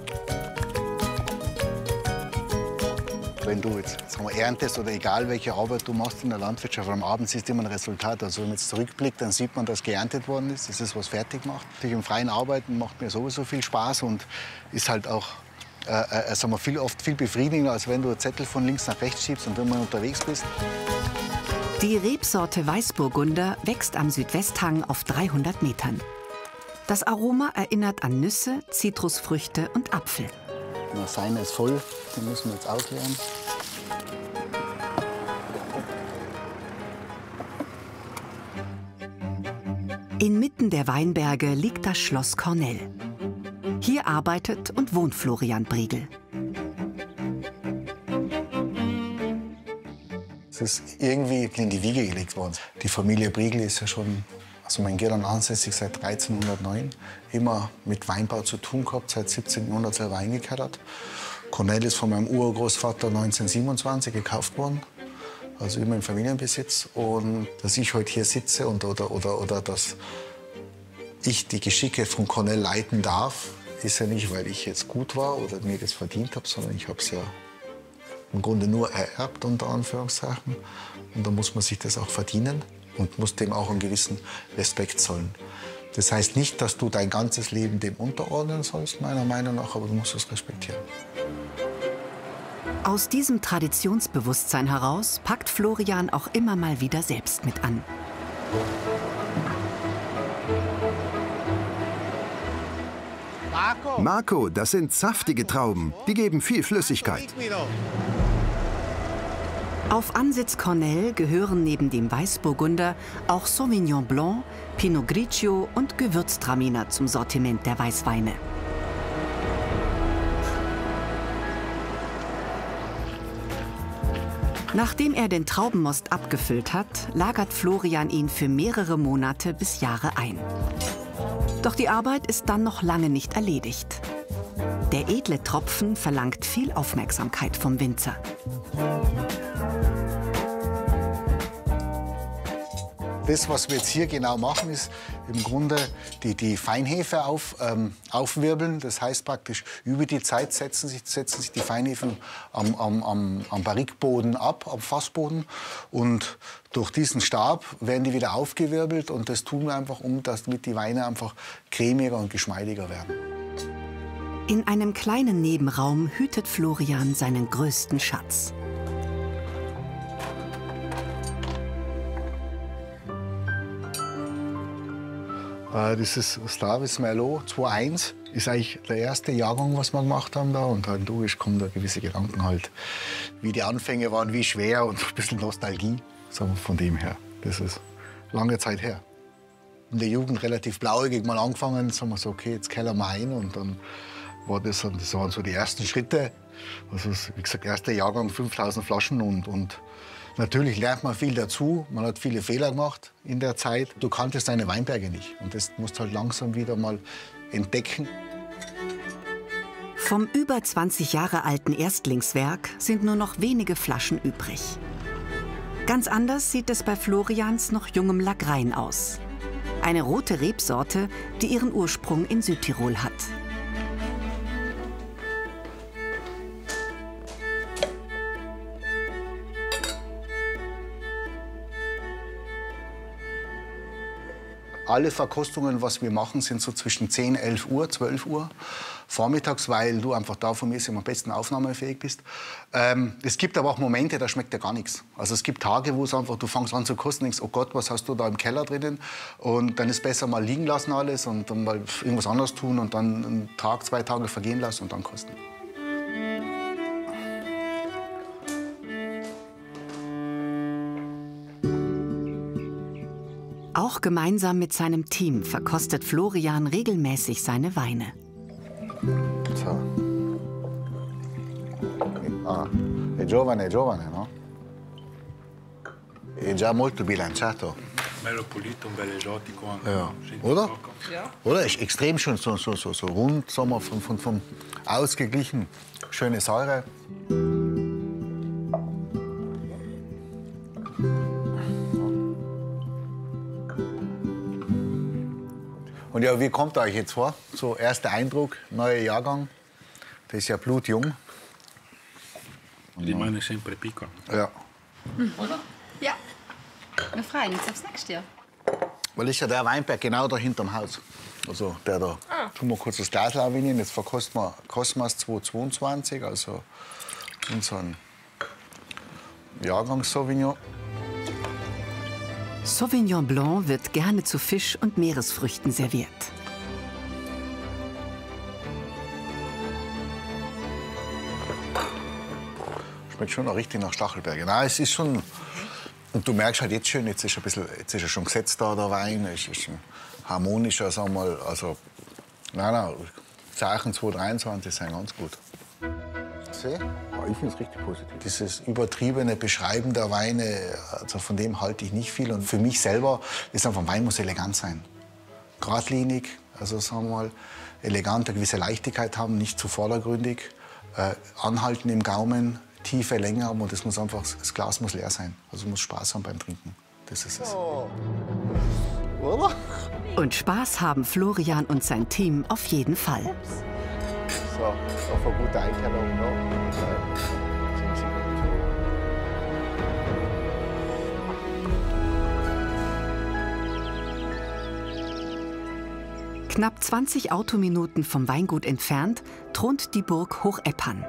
Wenn du jetzt erntest oder egal welche Arbeit du machst in der Landwirtschaft, am Abend siehst du immer ein Resultat. Also wenn man jetzt zurückblickt, dann sieht man, dass geerntet worden ist, dass es was fertig macht. Im freien Arbeiten macht mir sowieso viel Spaß und ist halt auch oft viel befriedigender, als wenn du Zettel von links nach rechts schiebst und immer unterwegs bist. Die Rebsorte Weißburgunder wächst am Südwesthang auf 300 Metern. Das Aroma erinnert an Nüsse, Zitrusfrüchte und Apfel. Der Seiner ist voll, den müssen wir jetzt ausleeren. Inmitten der Weinberge liegt das Schloss Cornell. Hier arbeitet und wohnt Florian Briegel. Es ist irgendwie in die Wiege gelegt worden. Die Familie Briegel ist ja schon, also mein Gehirn ansässig seit 1309, immer mit Weinbau zu tun gehabt, seit 17. Jahrhundert selber eingekehrt. Cornell ist von meinem Urgroßvater 1927 gekauft worden, also immer im Familienbesitz. Und dass ich heute hier sitze oder dass ich die Geschicke von Cornell leiten darf, ist ja nicht, weil ich jetzt gut war oder mir das verdient habe, sondern ich habe es ja im Grunde nur ererbt, unter Anführungszeichen. Und da muss man sich das auch verdienen und muss dem auch einen gewissen Respekt zollen. Das heißt nicht, dass du dein ganzes Leben dem unterordnen sollst, meiner Meinung nach, aber du musst es respektieren. Aus diesem Traditionsbewusstsein heraus packt Florian auch immer mal wieder selbst mit an. Marco, das sind saftige Trauben. Die geben viel Flüssigkeit. Auf Ansitz Cornell gehören neben dem Weißburgunder auch Sauvignon Blanc, Pinot Grigio und Gewürztraminer zum Sortiment der Weißweine. Nachdem er den Traubenmost abgefüllt hat, lagert Florian ihn für mehrere Monate bis Jahre ein. Doch die Arbeit ist dann noch lange nicht erledigt. Der edle Tropfen verlangt viel Aufmerksamkeit vom Winzer. Das, was wir jetzt hier genau machen, ist im Grunde die Feinhefe aufwirbeln. Das heißt praktisch, über die Zeit setzen sich die Feinhefen am Barrikboden ab, am Fassboden. Und durch diesen Stab werden die wieder aufgewirbelt. Und das tun wir einfach, damit die Weine einfach cremiger und geschmeidiger werden. In einem kleinen Nebenraum hütet Florian seinen größten Schatz. Das ist Stravis Merlot 2.1. Ist eigentlich der erste Jahrgang, was wir gemacht haben da. Und halt logisch kommen da gewisse Gedanken halt, wie die Anfänge waren, wie schwer und ein bisschen Nostalgie. Sagen wir von dem her. Das ist lange Zeit her. In der Jugend relativ blauäugig mal angefangen, sagen wir so, okay, jetzt kehren wir ein. Und dann war das waren so die ersten Schritte. Also wie gesagt, erster Jahrgang, 5000 Flaschen und natürlich lernt man viel dazu. Man hat viele Fehler gemacht in der Zeit. Du kanntest deine Weinberge nicht. Und das musst du halt langsam wieder mal entdecken. Vom über 20 Jahre alten Erstlingswerk sind nur noch wenige Flaschen übrig. Ganz anders sieht es bei Florians noch jungem Lagrein aus. Eine rote Rebsorte, die ihren Ursprung in Südtirol hat. Alle Verkostungen, was wir machen, sind so zwischen 10, 11 Uhr, 12 Uhr vormittags, weil du einfach da von mir am besten aufnahmefähig bist. Es gibt aber auch Momente, da schmeckt ja gar nichts. Also es gibt Tage, wo es einfach, du fängst an zu kosten, denkst, oh Gott, was hast du da im Keller drinnen? Und dann ist besser mal liegen lassen alles und dann mal irgendwas anderes tun und dann einen Tag, 2 Tage vergehen lassen und dann kosten. Auch gemeinsam mit seinem Team verkostet Florian regelmäßig seine Weine. So. È giovane, no? È già molto bilanciato. Bello pulito, un bel esotico anche. Ja. Oder? Ja. Oder? Ist extrem schön, so rund, sagen wir, von ausgeglichen, schöne Säure. Und ja, wie kommt ihr euch jetzt vor? So erster Eindruck, neuer Jahrgang. Das ist ja blutjung. Die Weine sind sempre piccoli. Ja. Oder? Ja. Wir freuen uns aufs nächste Jahr. Weil ist ja der Weinberg genau da hinterm Haus. Also der da. Tun wir kurz das Glas lavinieren. Jetzt verkosten wir Cosmas 222, also unseren Jahrgang Sauvignon. Sauvignon Blanc wird gerne zu Fisch und Meeresfrüchten serviert. Schmeckt schon noch richtig nach Stachelbeere. Nein, es ist schon. Und du merkst halt jetzt schon, jetzt ist er schon gesetzt da, der Wein. Es ist ein harmonischer, sagen wir mal. Also, nein, Zeichen 2023 sind ganz gut. Ja, ich finde es richtig positiv. Dieses übertriebene Beschreiben der Weine, also von dem halte ich nicht viel. Und für mich selber ist einfach, Wein muss elegant sein. Geradlinig, also sagen wir mal, elegant, eine gewisse Leichtigkeit haben, nicht zu vordergründig. Anhalten im Gaumen, tiefe Länge haben und das Glas muss leer sein. Also muss Spaß haben beim Trinken. Das ist es. Oh. Oder? Und Spaß haben Florian und sein Team auf jeden Fall. So, auf eine gute Einkennung noch. Knapp 20 Autominuten vom Weingut entfernt thront die Burg Hocheppern.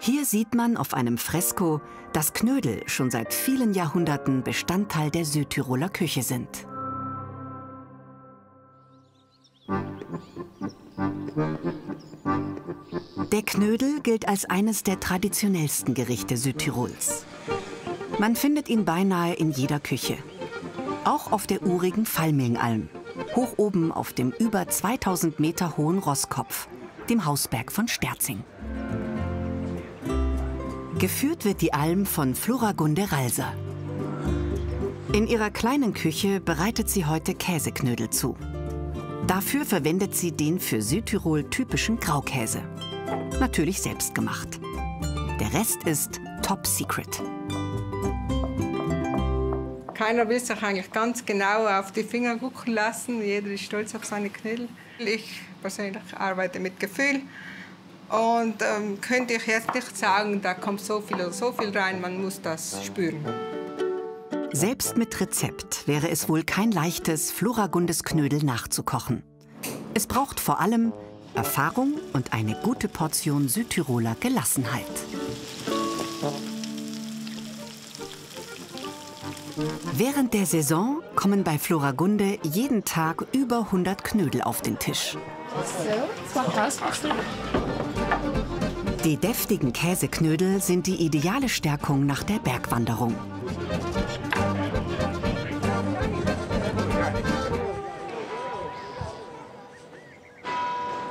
Hier sieht man auf einem Fresko, dass Knödel schon seit vielen Jahrhunderten Bestandteil der Südtiroler Küche sind. Der Knödel gilt als eines der traditionellsten Gerichte Südtirols. Man findet ihn beinahe in jeder Küche. Auch auf der urigen Vallmilngalm, hoch oben auf dem über 2000 Meter hohen Rosskopf, dem Hausberg von Sterzing. Geführt wird die Alm von Floragunde Ralser. In ihrer kleinen Küche bereitet sie heute Käseknödel zu. Dafür verwendet sie den für Südtirol typischen Graukäse. Natürlich selbst gemacht. Der Rest ist top secret. Keiner will sich eigentlich ganz genau auf die Finger gucken lassen. Jeder ist stolz auf seine Knödel. Ich persönlich arbeite mit Gefühl. Und könnte ich jetzt nicht sagen, da kommt so viel oder so viel rein, man muss das spüren. Selbst mit Rezept wäre es wohl kein leichtes, Floragundes Knödel nachzukochen. Es braucht vor allem Erfahrung und eine gute Portion Südtiroler Gelassenheit. Während der Saison kommen bei Floragunde jeden Tag über 100 Knödel auf den Tisch. Die deftigen Käseknödel sind die ideale Stärkung nach der Bergwanderung.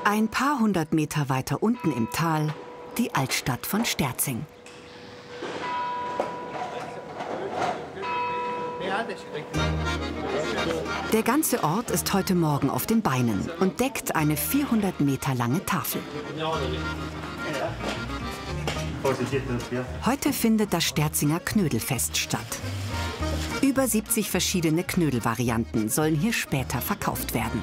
Ein paar hundert Meter weiter unten im Tal die Altstadt von Sterzing. Der ganze Ort ist heute Morgen auf den Beinen und deckt eine 400 Meter lange Tafel. Heute findet das Sterzinger Knödelfest statt. Über 70 verschiedene Knödelvarianten sollen hier später verkauft werden.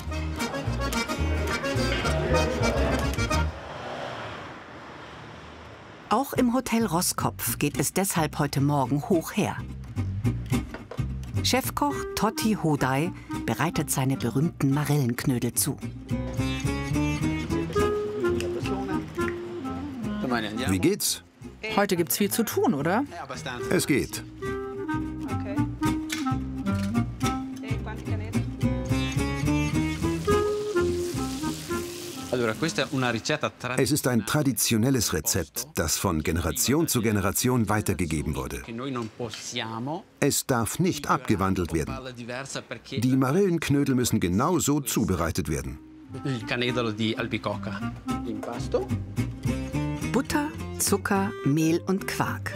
Auch im Hotel Rosskopf geht es deshalb heute Morgen hoch her. Chefkoch Totti Hodai bereitet seine berühmten Marillenknödel zu. Wie geht's? Heute gibt's viel zu tun, oder? Es geht. Es ist ein traditionelles Rezept, das von Generation zu Generation weitergegeben wurde. Es darf nicht abgewandelt werden. Die Marillenknödel müssen genau so zubereitet werden. Butter, Zucker, Mehl und Quark.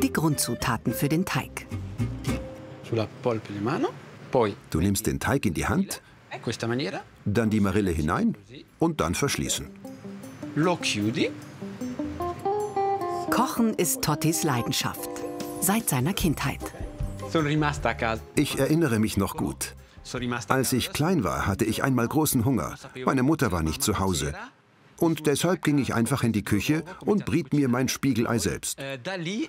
Die Grundzutaten für den Teig. Du nimmst den Teig in die Hand, dann die Marille hinein und dann verschließen. Kochen ist Tottis Leidenschaft. Seit seiner Kindheit. Ich erinnere mich noch gut. Als ich klein war, hatte ich einmal großen Hunger. Meine Mutter war nicht zu Hause. Und deshalb ging ich einfach in die Küche und briet mir mein Spiegelei selbst.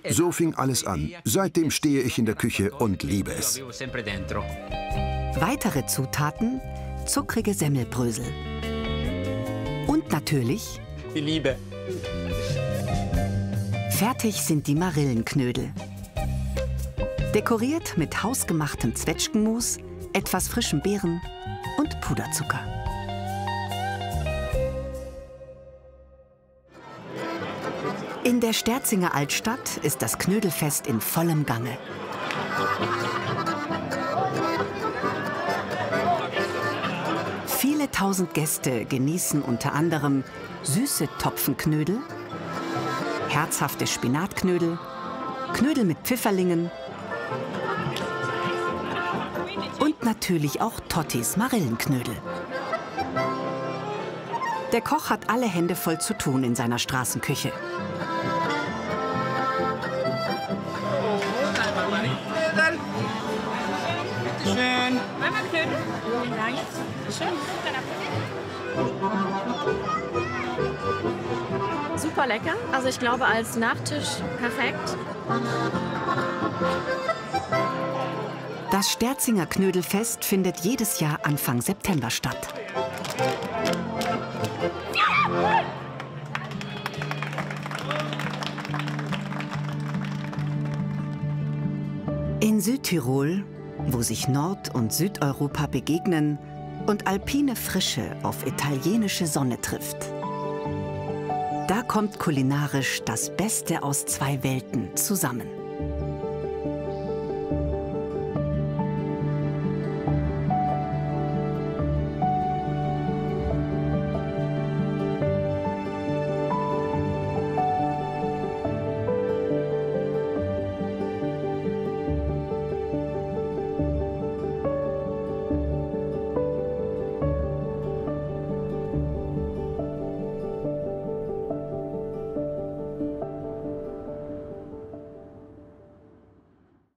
So fing alles an. Seitdem stehe ich in der Küche und liebe es. Weitere Zutaten: zuckrige Semmelbrösel. Und natürlich die Liebe. Fertig sind die Marillenknödel. Dekoriert mit hausgemachtem Zwetschgenmus, etwas frischen Beeren und Puderzucker. In der Sterzinger Altstadt ist das Knödelfest in vollem Gange. Viele tausend Gäste genießen unter anderem süße Topfenknödel, herzhafte Spinatknödel, Knödel mit Pfifferlingen und natürlich auch Tottis Marillenknödel. Der Koch hat alle Hände voll zu tun in seiner Straßenküche. Bitte schön. Einmal Knödel. Vielen Dank. Schön. Super lecker. Also ich glaube, als Nachtisch perfekt. Das Sterzinger Knödelfest findet jedes Jahr Anfang September statt. In Südtirol, wo sich Nord- und Südeuropa begegnen und alpine Frische auf italienische Sonne trifft. Da kommt kulinarisch das Beste aus zwei Welten zusammen.